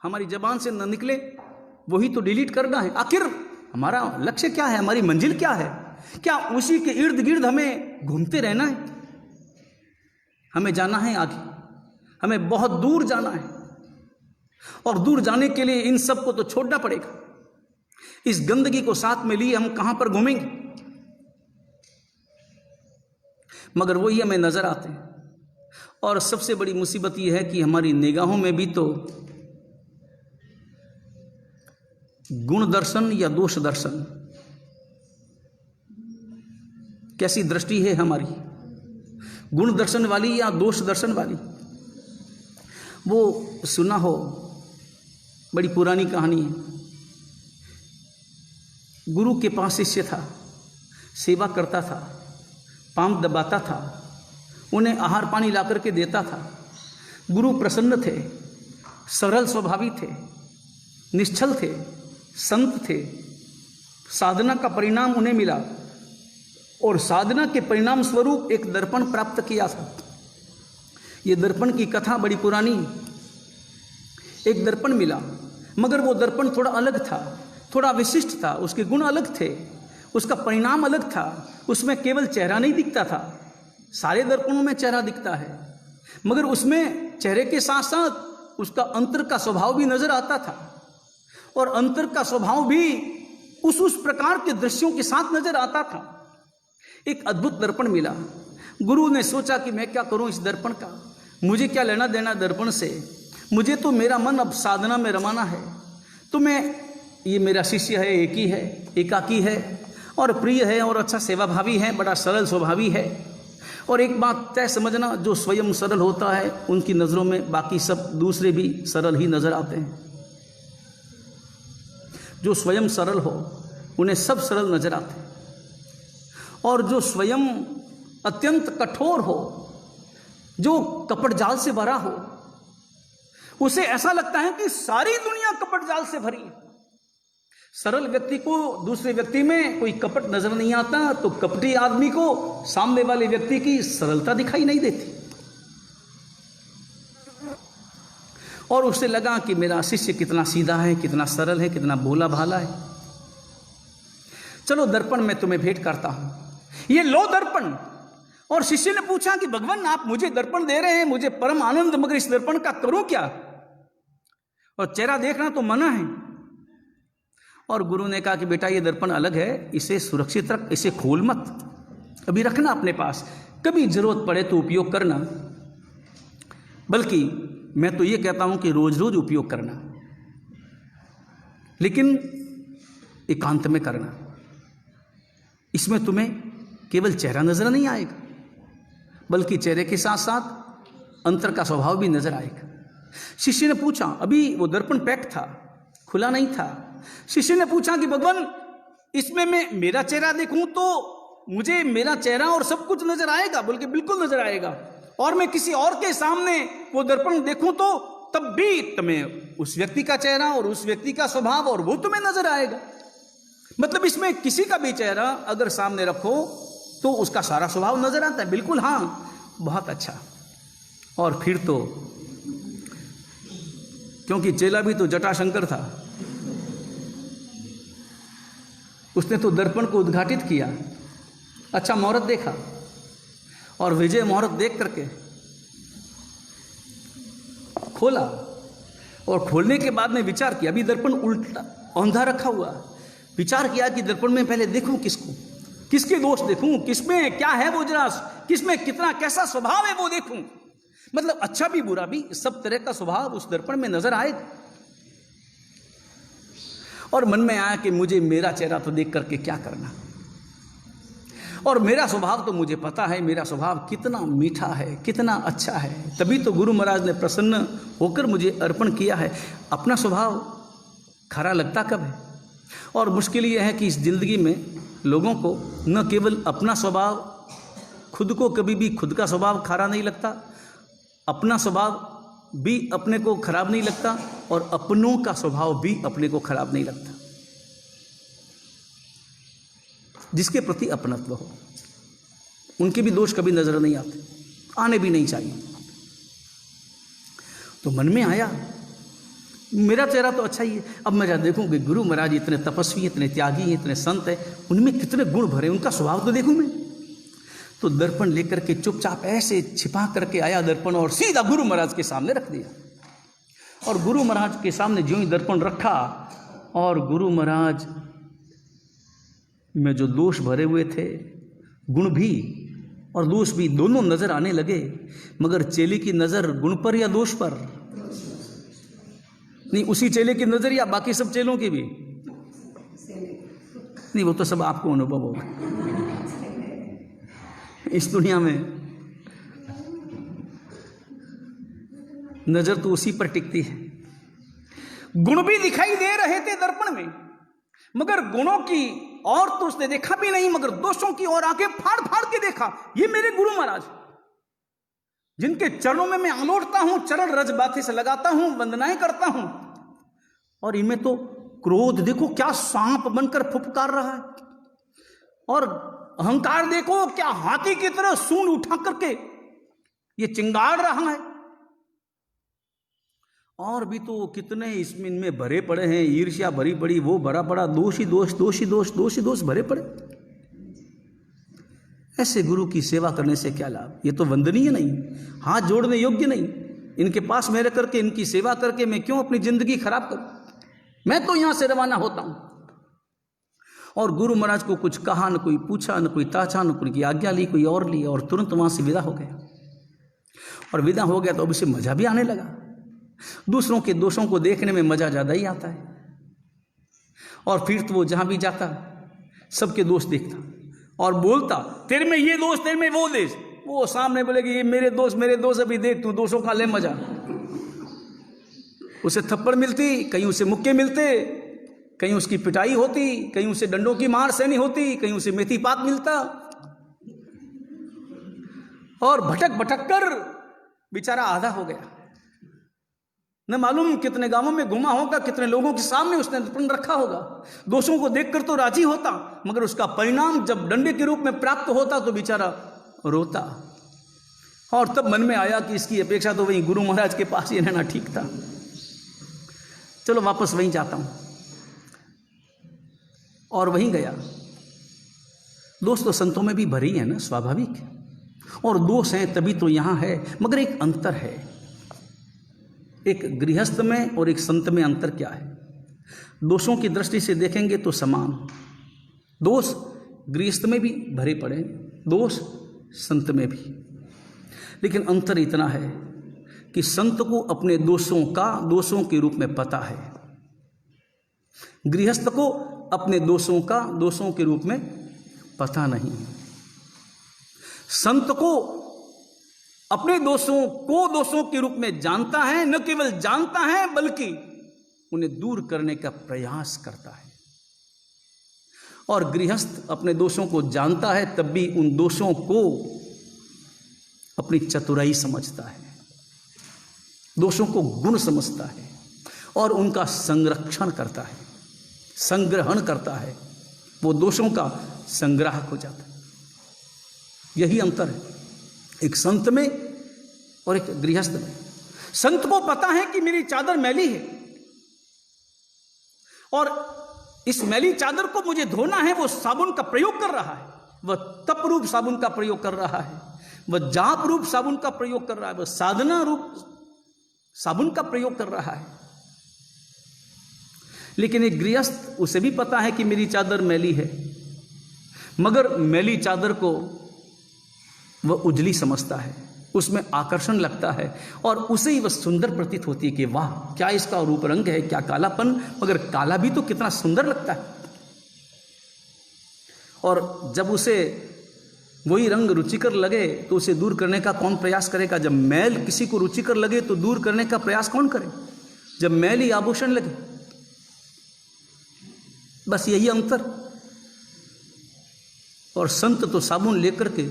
हमारी जबान से न निकले, वही तो डिलीट करना है। आखिर हमारा लक्ष्य क्या है, हमारी मंजिल क्या है? क्या उसी के इर्द गिर्द हमें घूमते रहना है? हमें जाना है आगे, हमें बहुत दूर जाना है, और दूर जाने के लिए इन सब को तो छोड़ना पड़ेगा। इस गंदगी को साथ में लिए हम कहां पर घूमेंगे? मगर वही हमें नजर आते हैं। और सबसे बड़ी मुसीबत यह है कि हमारी निगाहों में भी तो गुण दर्शन या दोष दर्शन, कैसी दृष्टि है हमारी, गुण दर्शन वाली या दोष दर्शन वाली? वो सुना हो, बड़ी पुरानी कहानी है। गुरु के पास शिष्य था, सेवा करता था, पांव दबाता था, उन्हें आहार पानी ला करके देता था। गुरु प्रसन्न थे, सरल स्वभावी थे, निश्चल थे, संत थे। साधना का परिणाम उन्हें मिला, और साधना के परिणाम स्वरूप एक दर्पण प्राप्त किया था। ये दर्पण की कथा बड़ी पुरानी। एक दर्पण मिला, मगर वो दर्पण थोड़ा अलग था, थोड़ा विशिष्ट था, उसके गुण अलग थे, उसका परिणाम अलग था। उसमें केवल चेहरा नहीं दिखता था, सारे दर्पणों में चेहरा दिखता है, मगर उसमें चेहरे के साथ साथ उसका अंतर का स्वभाव भी नजर आता था, और अंतर का स्वभाव भी उस प्रकार के दृश्यों के साथ नजर आता था। एक अद्भुत दर्पण मिला। गुरु ने सोचा कि मैं क्या करूं इस दर्पण का, मुझे क्या लेना देना दर्पण से, मुझे तो मेरा मन अब साधना में रमाना है। तो मैं, ये मेरा शिष्य है, एक ही है, एकाकी है, और प्रिय है, और अच्छा सेवाभावी है, बड़ा सरल स्वभावी है। और एक बात तय समझना, जो स्वयं सरल होता है उनकी नज़रों में बाकी सब दूसरे भी सरल ही नजर आते हैं। जो स्वयं सरल हो उन्हें सब सरल नजर आते हैं, और जो स्वयं अत्यंत कठोर हो, जो कपट जाल से भरा हो, उसे ऐसा लगता है कि सारी दुनिया कपट जाल से भरी है। सरल व्यक्ति को दूसरे व्यक्ति में कोई कपट नजर नहीं आता, तो कपटी आदमी को सामने वाले व्यक्ति की सरलता दिखाई नहीं देती, और उसे लगा कि मेरा शिष्य कितना सीधा है, कितना सरल है, कितना भोला भाला है। चलो दर्पण मैं तुम्हें भेंट करता हूं, ये लो दर्पण। और शिष्य ने पूछा कि भगवान आप मुझे दर्पण दे रहे हैं, मुझे परम आनंद, मगर इस दर्पण का करूं क्या? और चेहरा देखना तो मना है। और गुरु ने कहा कि बेटा ये दर्पण अलग है, इसे सुरक्षित रख, इसे खोल मत, अभी रखना अपने पास, कभी जरूरत पड़े तो उपयोग करना। बल्कि मैं तो ये कहता हूं कि रोज रोज उपयोग करना, लेकिन एकांत में करना। इसमें तुम्हें केवल चेहरा नजर नहीं आएगा, बल्कि चेहरे के साथ साथ अंतर का स्वभाव भी नजर आएगा। शिष्य ने पूछा, अभी वो दर्पण पैक था, खुला नहीं था। शिष्य ने पूछा कि भगवान इसमें मैं मेरा चेहरा देखूं तो मुझे मेरा चेहरा और सब कुछ नजर आएगा? बोल के बिल्कुल नजर आएगा। और मैं किसी और के सामने वो दर्पण देखूं तो तब भी तुम्हें उस व्यक्ति का चेहरा और उस व्यक्ति का स्वभाव और वो तुम्हें नजर आएगा। मतलब इसमें किसी का भी चेहरा अगर सामने रखो तो उसका सारा स्वभाव नजर आता है। बिल्कुल, हाँ, बहुत अच्छा। और फिर तो क्योंकि चेला भी तो जटाशंकर था, उसने तो दर्पण को उद्घाटित किया, अच्छा मुहूर्त देखा और विजय मुहूर्त देख करके खोला, और खोलने के बाद में विचार किया, अभी दर्पण उल्टा अंधा रखा हुआ, विचार किया कि दर्पण में पहले देखूं किसको, किसके दोष देखूं, किसमें क्या है वो जरा, किसमें कितना कैसा स्वभाव है वो देखूं, मतलब अच्छा भी बुरा भी सब तरह का स्वभाव उस दर्पण में नजर आए। और मन में आया कि मुझे मेरा चेहरा तो देख करके क्या करना, और मेरा स्वभाव तो मुझे पता है, मेरा स्वभाव कितना मीठा है, कितना अच्छा है, तभी तो गुरु महाराज ने प्रसन्न होकर मुझे अर्पण किया है। अपना स्वभाव खरा लगता कब है? और मुश्किल यह है कि इस जिंदगी में लोगों को न केवल अपना स्वभाव, खुद को कभी भी खुद का स्वभाव खरा नहीं लगता, अपना स्वभाव भी अपने को खराब नहीं लगता, और अपनों का स्वभाव भी अपने को खराब नहीं लगता। जिसके प्रति अपनत्व हो उनके भी दोष कभी नजर नहीं आते, आने भी नहीं चाहिए। तो मन में आया मेरा चेहरा तो अच्छा ही है, अब मैं जरा देखूं कि गुरु महाराज इतने तपस्वी, इतने त्यागी हैं, इतने संत हैं, उनमें कितने गुण भरे, उनका स्वभाव तो देखूं मैं। तो दर्पण लेकर के चुपचाप ऐसे छिपा करके आया दर्पण, और सीधा गुरु महाराज के सामने रख दिया। और गुरु महाराज के सामने जो ही दर्पण रखा, और गुरु महाराज में जो दोष भरे हुए थे, गुण भी और दोष भी दोनों नजर आने लगे, मगर चेले की नजर गुण पर या दोष पर नहीं, उसी चेले की नजर या बाकी सब चेलों की भी नहीं, वो तो सब आपको अनुभव होगा। इस दुनिया में नजर तो उसी पर टिकती है। गुण भी दिखाई दे रहे थे दर्पण में, मगर गुणों की और तो उसने देखा भी नहीं, मगर दोषों की और आंखें फाड़ फाड़ के देखा। ये मेरे गुरु महाराज, जिनके चरणों में मैं आलोटता हूं, चरण रज बाथे से लगाता हूं, वंदनाएं करता हूं, और इनमें तो क्रोध देखो क्या सांप बनकर फुफकार रहा है, और अहंकार देखो क्या हाथी की तरह सूंड उठा करके ये चिंगाड़ रहा है, और भी तो कितने इसमें इनमें भरे पड़े हैं, ईर्ष्या भरी पड़ी, वो भरा पड़ा, दोष ही दोष, दोष ही दोष, दोष ही दोष भरे पड़े। ऐसे गुरु की सेवा करने से क्या लाभ? ये तो वंदनीय नहीं, हाथ जोड़ने योग्य नहीं। इनके पास में रह करके, इनकी सेवा करके मैं क्यों अपनी जिंदगी खराब करूं? मैं तो यहां से रवाना होता हूं। और गुरु महाराज को कुछ कहा, न कोई पूछा, न कोई ताचा, न कोई आज्ञा ली, कोई और ली, और तुरंत वहां से विदा हो गया। और विदा हो गया तो अब उसे मजा भी आने लगा। दूसरों के दोषों को देखने में मजा ज्यादा ही आता है, और फिर तो वो जहां भी जाता सबके दोष देखता और बोलता, तेरे में ये दोष, तेरे में वो दोष। वो सामने बोलेगी ये मेरे दोष, अभी देख तू दोषों का ले मजा। उसे थप्पड़ मिलती, कहीं उसे मुक्के मिलते, कहीं उसकी पिटाई होती, कहीं उसे डंडों की मार सहनी होती, कहीं उसे मेथी पाक मिलता, और भटक भटक कर बेचारा आधा हो गया। न मालूम कितने गांवों में घुमा होगा, कितने लोगों के सामने उसने दर्पण रखा होगा। दोषों को देखकर तो राजी होता, मगर उसका परिणाम जब डंडे के रूप में प्राप्त होता तो बेचारा रोता। और तब मन में आया कि इसकी अपेक्षा तो वहीं गुरु महाराज के पास ही रहना ठीक था, चलो वापस वहीं जाता हूं। और वहीं गया। दोष तो संतों में भी भरी है ना, स्वाभाविक है, और दोष हैं तभी तो यहां है। मगर एक अंतर है, एक गृहस्थ में और एक संत में अंतर क्या है? दोषों की दृष्टि से देखेंगे तो समान, दोष गृहस्थ में भी भरे पड़े, दोष संत में भी, लेकिन अंतर इतना है कि संत को अपने दोषों का दोषों के रूप में पता है, गृहस्थ को अपने दोषों का दोषों के रूप में पता नहीं है। संत को अपने दोषों को दोषों के रूप में जानता है, न केवल जानता है बल्कि उन्हें दूर करने का प्रयास करता है। और गृहस्थ अपने दोषों को जानता है, तब भी उन दोषों को अपनी चतुराई समझता है, दोषों को गुण समझता है, और उनका संरक्षण करता है, संग्रहण करता है, वो दोषों का संग्राहक हो जाता है। यही अंतर है एक संत में और एक गृहस्थ में। संत को पता है कि मेरी चादर मैली है, और इस मैली चादर को मुझे धोना है, वो साबुन का प्रयोग कर रहा है, वह तप रूप साबुन का प्रयोग कर रहा है, वह जाप रूप साबुन का प्रयोग कर रहा है, वह साधना रूप साबुन का प्रयोग कर रहा है। लेकिन एक गृहस्थ, उसे भी पता है कि मेरी चादर मैली है, मगर मैली चादर को वह उजली समझता है, उसमें आकर्षण लगता है और उसे ही वह सुंदर प्रतीत होती है कि वाह क्या इसका रूप रंग है, क्या कालापन, मगर काला भी तो कितना सुंदर लगता है। और जब उसे वही रंग रुचिकर लगे तो उसे दूर करने का कौन प्रयास करेगा? जब मैल किसी को रुचिकर लगे तो दूर करने का प्रयास कौन करे? जब मैल ही आभूषण लगे। बस यही अंतर। और संत तो साबुन लेकर के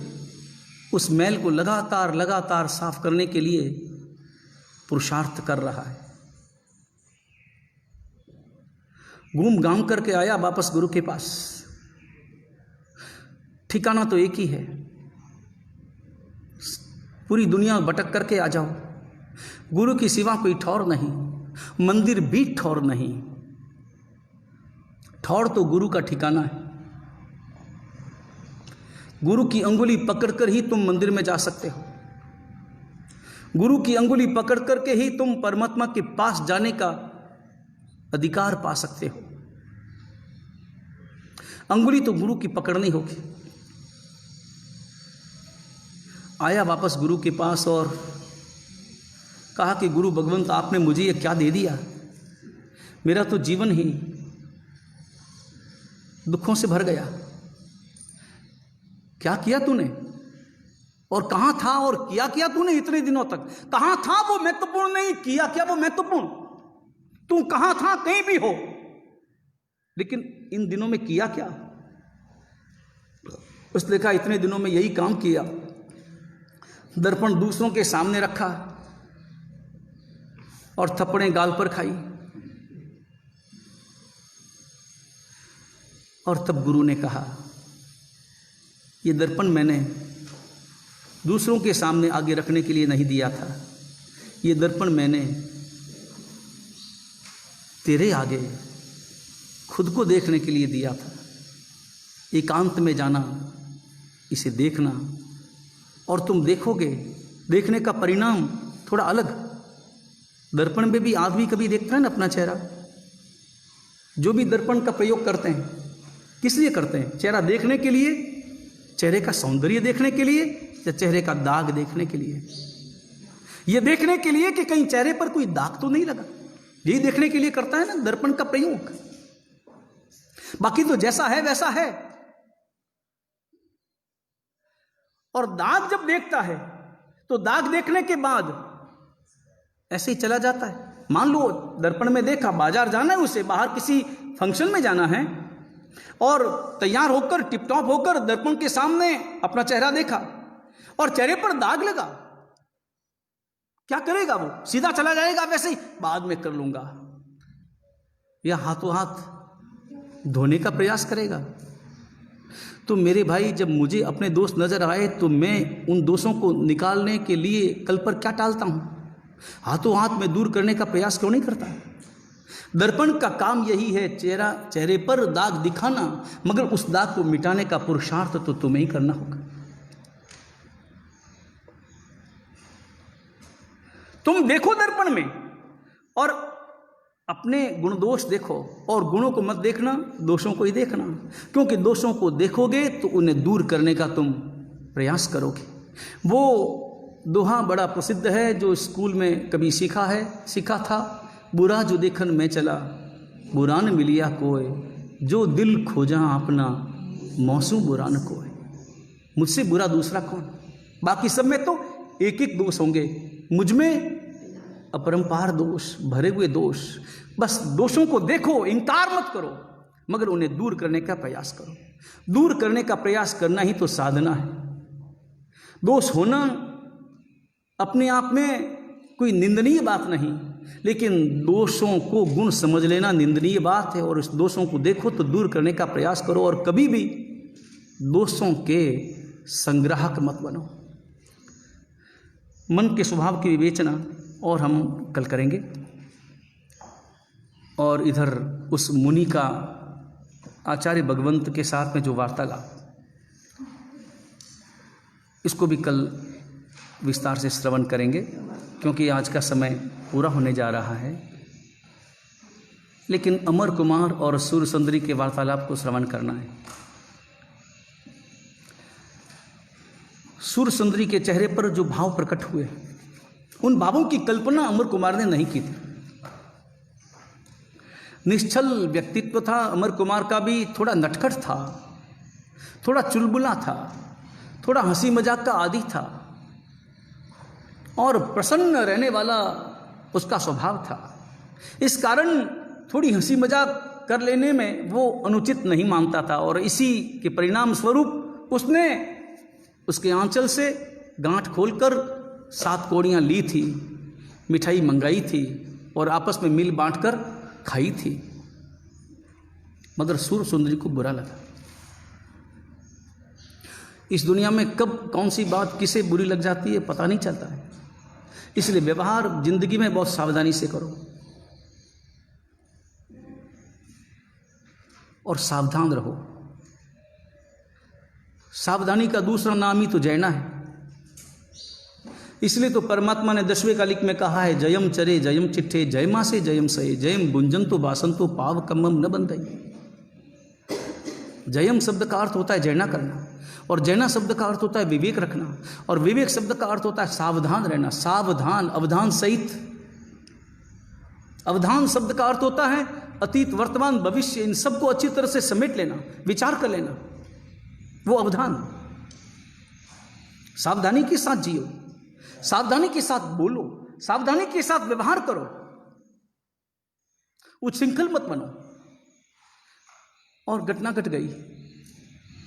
उस मैल को लगातार लगातार साफ करने के लिए पुरुषार्थ कर रहा है। घूम घाम करके आया वापस गुरु के पास। ठिकाना तो एक ही है, पूरी दुनिया भटक करके आ जाओ, गुरु की सिवा कोई ठौर नहीं, मंदिर भी ठौर नहीं। ठौर तो गुरु का ठिकाना है। गुरु की अंगुली पकड़कर ही तुम मंदिर में जा सकते हो। गुरु की अंगुली पकड़ करके ही तुम परमात्मा के पास जाने का अधिकार पा सकते हो। अंगुली तो गुरु की पकड़नी होगी। आया वापस गुरु के पास और कहा कि गुरु भगवंत, आपने मुझे ये क्या दे दिया? मेरा तो जीवन ही दुखों से भर गया। क्या किया तूने और कहां था और किया तूने इतने दिनों तक? कहां था वो महत्वपूर्ण नहीं, किया क्या वो महत्वपूर्ण। तू कहां था, कहीं भी हो, लेकिन इन दिनों में किया क्या? उसने कहा इतने दिनों में यही काम किया। दर्पण दूसरों के सामने रखा और थप्पड़ें गाल पर खाई। और तब गुरु ने कहा, ये दर्पण मैंने दूसरों के सामने आगे रखने के लिए नहीं दिया था, ये दर्पण मैंने तेरे आगे खुद को देखने के लिए दिया था। एकांत में जाना, इसे देखना, और तुम देखोगे, देखने का परिणाम थोड़ा अलग। दर्पण में भी आदमी कभी देखता है ना अपना चेहरा। जो भी दर्पण का प्रयोग करते हैं, किस लिए करते हैं? चेहरा देखने के लिए, चेहरे का सौंदर्य देखने के लिए, या चेहरे का दाग देखने के लिए? यह देखने के लिए कि कहीं चेहरे पर कोई दाग तो नहीं लगा। यही देखने के लिए करता है ना दर्पण का प्रयोग। बाकी तो जैसा है वैसा है। और दाग जब देखता है तो दाग देखने के बाद ऐसे ही चला जाता है। मान लो दर्पण में देखा, बाजार जाना है उसे, बाहर किसी फंक्शन में जाना है, और तैयार होकर टिपटॉप होकर दर्पण के सामने अपना चेहरा देखा और चेहरे पर दाग लगा, क्या करेगा वो? सीधा चला जाएगा वैसे ही, बाद में कर लूंगा, या हाथों हाथ धोने का प्रयास करेगा? तो मेरे भाई, जब मुझे अपने दोस्त नजर आए तो मैं उन दोषों को निकालने के लिए कल पर क्या टालता हूं? हाथों हाथ में दूर करने का प्रयास क्यों नहीं करता? दर्पण का काम यही है, चेहरे पर दाग दिखाना, मगर उस दाग को मिटाने का पुरुषार्थ तो तुम्हें ही करना होगा। तुम देखो दर्पण में और अपने गुण दोष देखो, और गुणों को मत देखना, दोषों को ही देखना, क्योंकि दोषों को देखोगे तो उन्हें दूर करने का तुम प्रयास करोगे। वो दोहा बड़ा प्रसिद्ध है जो स्कूल में कभी सीखा था, बुरा जो देखन में चला, बुरा न मिलिया कोय, जो दिल खोजा अपना, मौसू बुरा न कोय। मुझसे बुरा दूसरा कौन? बाकी सब में तो एक एक दोष होंगे, मुझ में अपरंपार दोष, भरे हुए दोष। बस दोषों को देखो, इनकार मत करो, मगर उन्हें दूर करने का प्रयास करो। दूर करने का प्रयास करना ही तो साधना है। दोष होना अपने आप में कोई निंदनीय बात नहीं, लेकिन दोषों को गुण समझ लेना निंदनीय बात है। और इस दोषों को देखो तो दूर करने का प्रयास करो, और कभी भी दोषों के संग्राहक मत बनो। मन के स्वभाव की विवेचना और हम कल करेंगे। और इधर उस मुनि का आचार्य भगवंत के साथ में जो वार्तालाप, इसको भी कल विस्तार से श्रवण करेंगे, क्योंकि आज का समय पूरा होने जा रहा है। लेकिन अमर कुमार और सूरसुंदरी के वार्तालाप को श्रवण करना है। सूरसुंदरी के चेहरे पर जो भाव प्रकट हुए, उन भावों की कल्पना अमर कुमार ने नहीं की थी। निश्चल व्यक्तित्व था अमर कुमार का भी, थोड़ा नटखट था, थोड़ा चुलबुला था, थोड़ा हंसी मजाक का आदी था और प्रसन्न रहने वाला उसका स्वभाव था। इस कारण थोड़ी हंसी मजाक कर लेने में वो अनुचित नहीं मानता था और इसी के परिणाम स्वरूप उसने उसके आंचल से गांठ खोलकर 7 कौड़ियाँ ली थी, मिठाई मंगाई थी और आपस में मिल बांटकर खाई थी। मगर सूरसुंदरी को बुरा लगा। इस दुनिया में कब कौन सी बात किसे बुरी लग जाती है पता नहीं चलता है। इसलिए व्यवहार जिंदगी में बहुत सावधानी से करो और सावधान रहो। सावधानी का दूसरा नाम ही तो जयना है। इसलिए तो परमात्मा ने 10वें कालिक में कहा है, जयम चरे जयम चिट्ठे जयमा से जयम सये जयम बुंजंतो बासंतो पाव कम्मम न बंधई। जयम शब्द का अर्थ होता है जयना करना और जयना शब्द का अर्थ होता है विवेक रखना और विवेक शब्द का अर्थ होता है सावधान रहना। सावधान, अवधान सहित। अवधान शब्द का अर्थ होता है अतीत, वर्तमान, भविष्य, इन सबको अच्छी तरह से समेट लेना, विचार कर लेना, वो अवधान। सावधानी के साथ जियो, सावधानी के साथ बोलो, सावधानी के साथ व्यवहार करो, उच्छृंखल मत बनो। और घटना घट गई।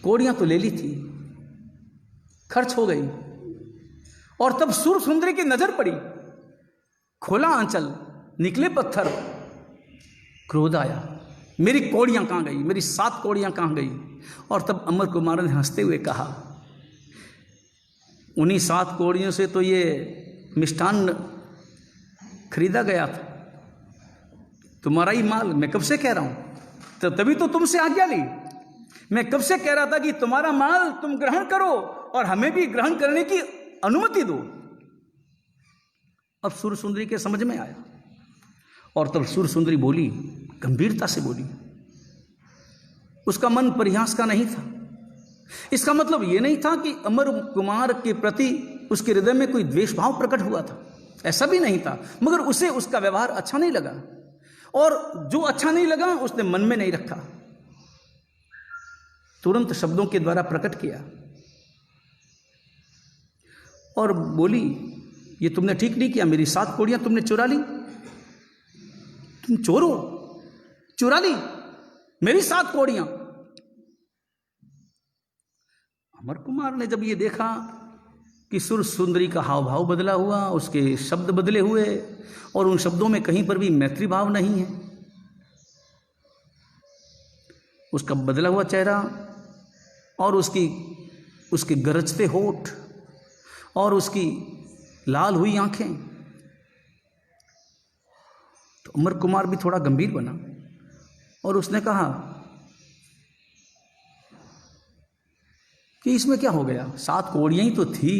कौड़ियां तो ले ली थी, खर्च हो गई और तब सूरसुंदरी की नजर पड़ी। खोला आंचल, निकले पत्थर। क्रोध आया, मेरी कौड़ियां कहां गई, मेरी 7 कौड़ियां कहां गई। और तब अमर कुमार ने हंसते हुए कहा, उन्हीं 7 कौड़ियों से तो ये मिष्ठान खरीदा गया था, तुम्हारा ही माल। मैं कब से कह रहा हूं, तो तभी तो तुमसे आज्ञा ली। मैं कब से कह रहा था कि तुम्हारा माल तुम ग्रहण करो और हमें भी ग्रहण करने की अनुमति दो। अब सूरसुंदरी के समझ में आया और तब सूरसुंदरी बोली, गंभीरता से बोली। उसका मन परिहास का नहीं था। इसका मतलब यह नहीं था कि अमर कुमार के प्रति उसके हृदय में कोई द्वेष भाव प्रकट हुआ था, ऐसा भी नहीं था। मगर उसे उसका व्यवहार अच्छा नहीं लगा और जो अच्छा नहीं लगा उसने मन में नहीं रखा, तुरंत शब्दों के द्वारा प्रकट किया और बोली, ये तुमने ठीक नहीं किया, मेरी 7 कौड़ियां तुमने चुरा ली। तुम चोर हो, चुरा ली मेरी 7 कौड़ियां। अमर कुमार ने जब ये देखा कि सूरसुंदरी का हाव भाव बदला हुआ, उसके शब्द बदले हुए और उन शब्दों में कहीं पर भी मैत्री भाव नहीं है, उसका बदला हुआ चेहरा और उसके गरजते होठ और उसकी लाल हुई आंखें, तो अमर कुमार भी थोड़ा गंभीर बना और उसने कहा कि इसमें क्या हो गया, 7 कौड़ियां ही तो थी,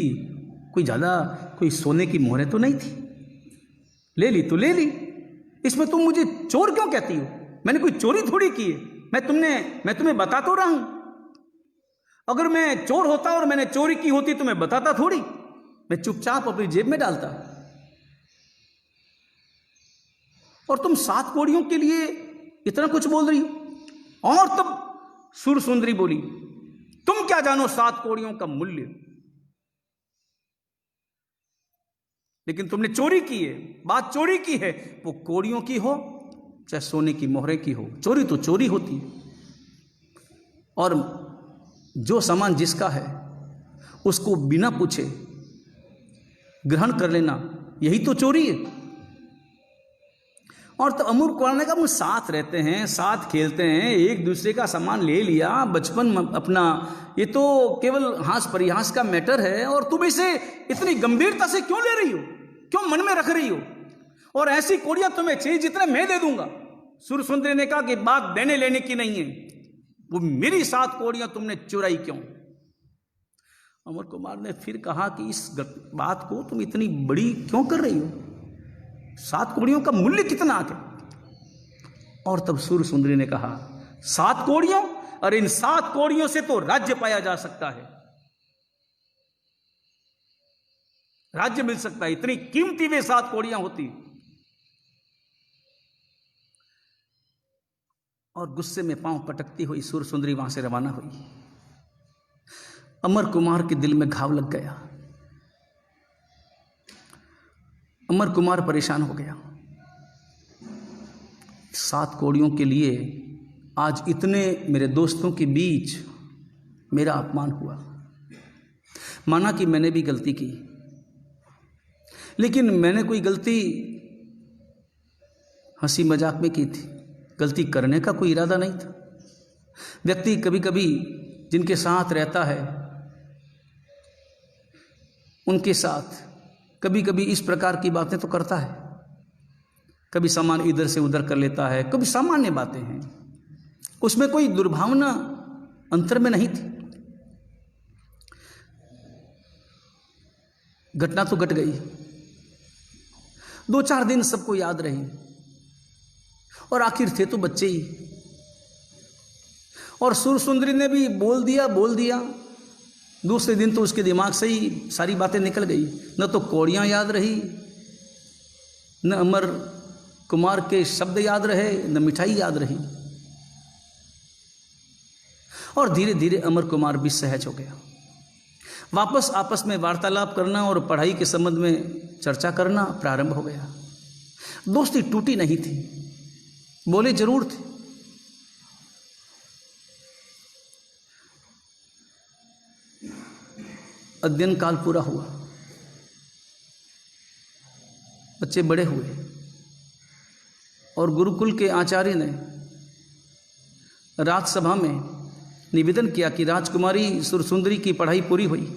कोई ज़्यादा कोई सोने की मोहरें तो नहीं थी, ले ली तो ले ली, इसमें तुम मुझे चोर क्यों कहती हो? मैंने कोई चोरी थोड़ी की है, मैं तुम्हें बता तो रहा हूं। अगर मैं चोर होता और मैंने चोरी की होती तो मैं बताता थोड़ी, मैं चुपचाप अपनी जेब में डालता। और तुम 7 कौड़ियों के लिए इतना कुछ बोल रही हो। और तब सूरसुंदरी बोली, तुम क्या जानो 7 कौड़ियों का मूल्य, लेकिन तुमने चोरी की है, बात चोरी की है, वो कौड़ियों की हो चाहे सोने की मोहरें की हो, चोरी तो चोरी होती है। और जो सामान जिसका है उसको बिना पूछे ग्रहण कर लेना, यही तो चोरी है। और तो अमर कुमार ने कहा, वो साथ रहते हैं, साथ खेलते हैं, एक दूसरे का सामान ले लिया, बचपन अपना, ये तो केवल हास परिहास का मैटर है और तुम इसे इतनी गंभीरता से क्यों ले रही हो, क्यों मन में रख रही हो? और ऐसी कौड़ियां तुम्हें चाहिए जितने मैं दे दूंगा। सूरसुंदरी ने कहा कि बात देने लेने की नहीं है, वो मेरी 7 कौड़ियां तुमने चुराई क्यों? अमर कुमार ने फिर कहा कि इस बात को तुम इतनी बड़ी क्यों कर रही हो? 7 कौड़ियों का मूल्य कितना है? और तब सूर सुंदरी ने कहा, 7 कौड़ियों? और इन 7 कौड़ियों से तो राज्य पाया जा सकता है, राज्य मिल सकता है। इतनी कीमती वे 7 कौड़ियां होती। और गुस्से में पांव पटकती हुई सूर सुंदरी वहां से रवाना हुई। अमर कुमार के दिल में घाव लग गया। अमर कुमार परेशान हो गया। 7 कौड़ियों के लिए आज इतने मेरे दोस्तों के बीच मेरा अपमान हुआ। माना कि मैंने भी गलती की, लेकिन मैंने कोई गलती हंसी मजाक में की थी, गलती करने का कोई इरादा नहीं था। व्यक्ति कभी कभी जिनके साथ रहता है उनके साथ कभी कभी इस प्रकार की बातें तो करता है, कभी सामान इधर से उधर कर लेता है, कभी सामान्य बातें हैं, उसमें कोई दुर्भावना अंतर में नहीं थी। घटना तो घट गई, 2-4 दिन सबको याद रही, और आखिर थे तो बच्चे ही। और सूर सुंदरी ने भी बोल दिया। दूसरे दिन तो उसके दिमाग से ही सारी बातें निकल गई। न तो कौड़ियां याद रही, न अमर कुमार के शब्द याद रहे, न मिठाई याद रही। और धीरे धीरे अमर कुमार भी सहज हो गया। वापस आपस में वार्तालाप करना और पढ़ाई के संबंध में चर्चा करना प्रारंभ हो गया। दोस्ती टूटी नहीं थी, बोले जरूर थे। अध्ययन काल पूरा हुआ, बच्चे बड़े हुए, और गुरुकुल के आचार्य ने राजसभा में निवेदन किया कि राजकुमारी सुरसुंदरी की पढ़ाई पूरी हुई।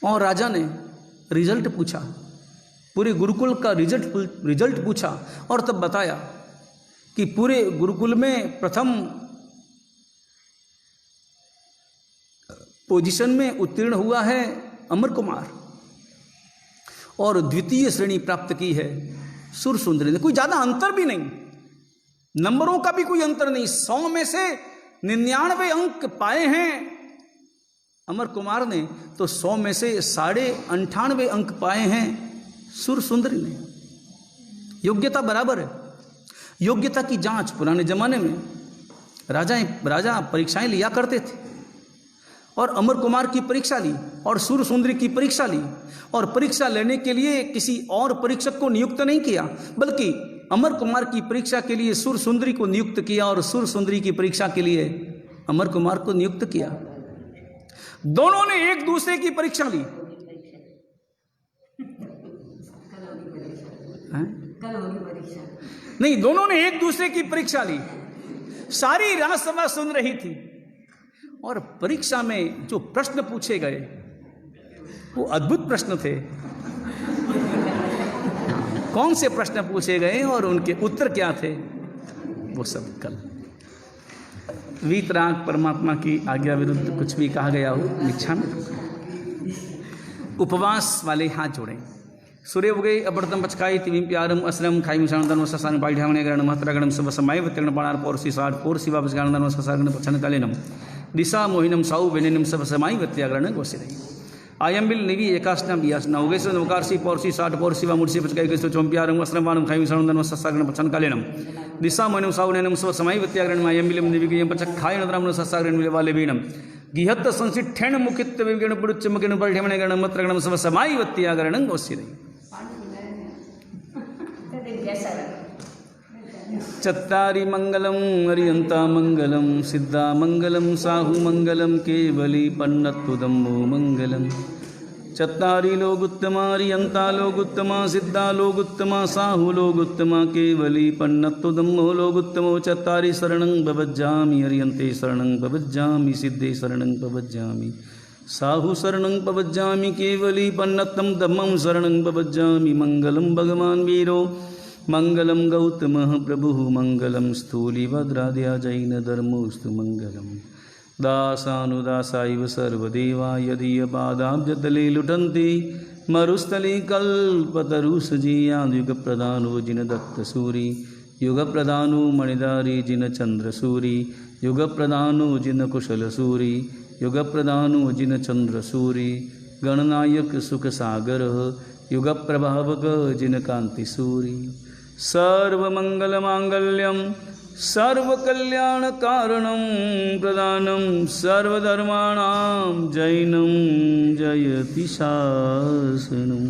और राजा ने रिजल्ट पूछा, पूरे गुरुकुल का रिजल्ट पूछा, और तब बताया कि पूरे गुरुकुल में प्रथम पोजीशन में उत्तीर्ण हुआ है अमर कुमार, और द्वितीय श्रेणी प्राप्त की है सुरसुंदरी ने। कोई ज्यादा अंतर भी नहीं, नंबरों का भी कोई अंतर नहीं। 100 में से 99 अंक पाए हैं अमर कुमार ने, तो 100 में से 98.5 अंक पाए हैं सुरसुंदरी ने। योग्यता बराबर है। योग्यता की जांच पुराने जमाने में राजा परीक्षाएं लिया करते थे, और अमर कुमार की परीक्षा ली और सुरसुंदरी की परीक्षा ली, और परीक्षा लेने के लिए किसी और परीक्षक को नियुक्त नहीं किया, बल्कि अमर कुमार की परीक्षा के लिए सुरसुंदरी को नियुक्त किया, और सुरसुंदरी की परीक्षा के लिए अमर कुमार को नियुक्त किया। दोनों ने एक दूसरे की परीक्षा ली। नहीं, दोनों ने एक दूसरे की परीक्षा ली। सारी राजसभा सुन रही थी, और परीक्षा में जो प्रश्न पूछे गए वो अद्भुत प्रश्न थे। कौन से प्रश्न पूछे गए और उनके उत्तर क्या थे, वो सब कल। वीतराग परमात्मा की आज्ञा विरुद्ध कुछ भी कहा गया हो, इच्छा में। उपवास वाले हाथ जोड़ें। सूर्य उगे अबड़तम पचकाई तिविम प्यारम असलम खाई मिशानदन वससान बाइढावने गरण महत्रगणम सब समय वत्रण बाणार पौरसी साठ पौरसी वापस गानदन वससागण पछन कालेनम दिशा मोहिनम साउ बेनिनम सब समय वत्यागरण गोसिरई आयम्बिल निवि एकास्नम यासना उगेस नवकारसी पौरसी साठ पौरसी वा मुर्सी पचकाई गसो चोंप्यारम असलम वानम खाई मिशानदन वससागण पछन कालेनम दिशा मोहिनम साउ नेनम सब समय वत्यागरण आयम्बिलम निवि गयम पचक खाय नद्रामन ससागण मिलवाले बीनम गिहत्त संसिठेण मुखित्त विगण पुरुच्च मगण बलढेमणे गण मत्रगणम सब समय वत्यागरण गोसिरई चत्तारि मंगलम अरियंता मंगलम सिद्धा मंगलम साहु मंगलम केवली पन्नत्तुदम्मो मंगलम चत्तारि लोगुत्तमा अरियंता लोगुत्तमा सिद्धा लोगुत्तमा साहु लोगुत्तमा केवली पन्नत्तुदम्मो लोगुत्तमो चत्तारि शरणं पवज्जामि अरियंते शरणं पवज्जामि सिद्धे शरणं पवज्जामि साहु शरणं पवज्जामि केवली पन्नत्तं धम्मं शरणं पवज्जामि मंगलम भगवान वीरो मंगलम गौतम प्रभु मंगलम स्थूलिभद्राद्या जैनधर्मोऽस्तु मंगलम दासानुदासाइव सर्वदेवा यदीयपादाब्जतले लुटन्ति मरुस्थले कल्पतरुसजीयान् युगप्रधानो जिनदत्तसूरि युगप्रधानो मणिधारी जिनचन्द्रसूरि युगप्रधानो जिनकुशलसूरि युगप्रधानो जिनचन्द्रसूरि गणनायक सुखसागरः युगप्रभावक जिनकान्तिसूरि सर्वमङ्गलमाङ्गल्यं सर्वकल्याणकारणं प्रदानं सर्वधर्माणां जैनं जयति शासनम्।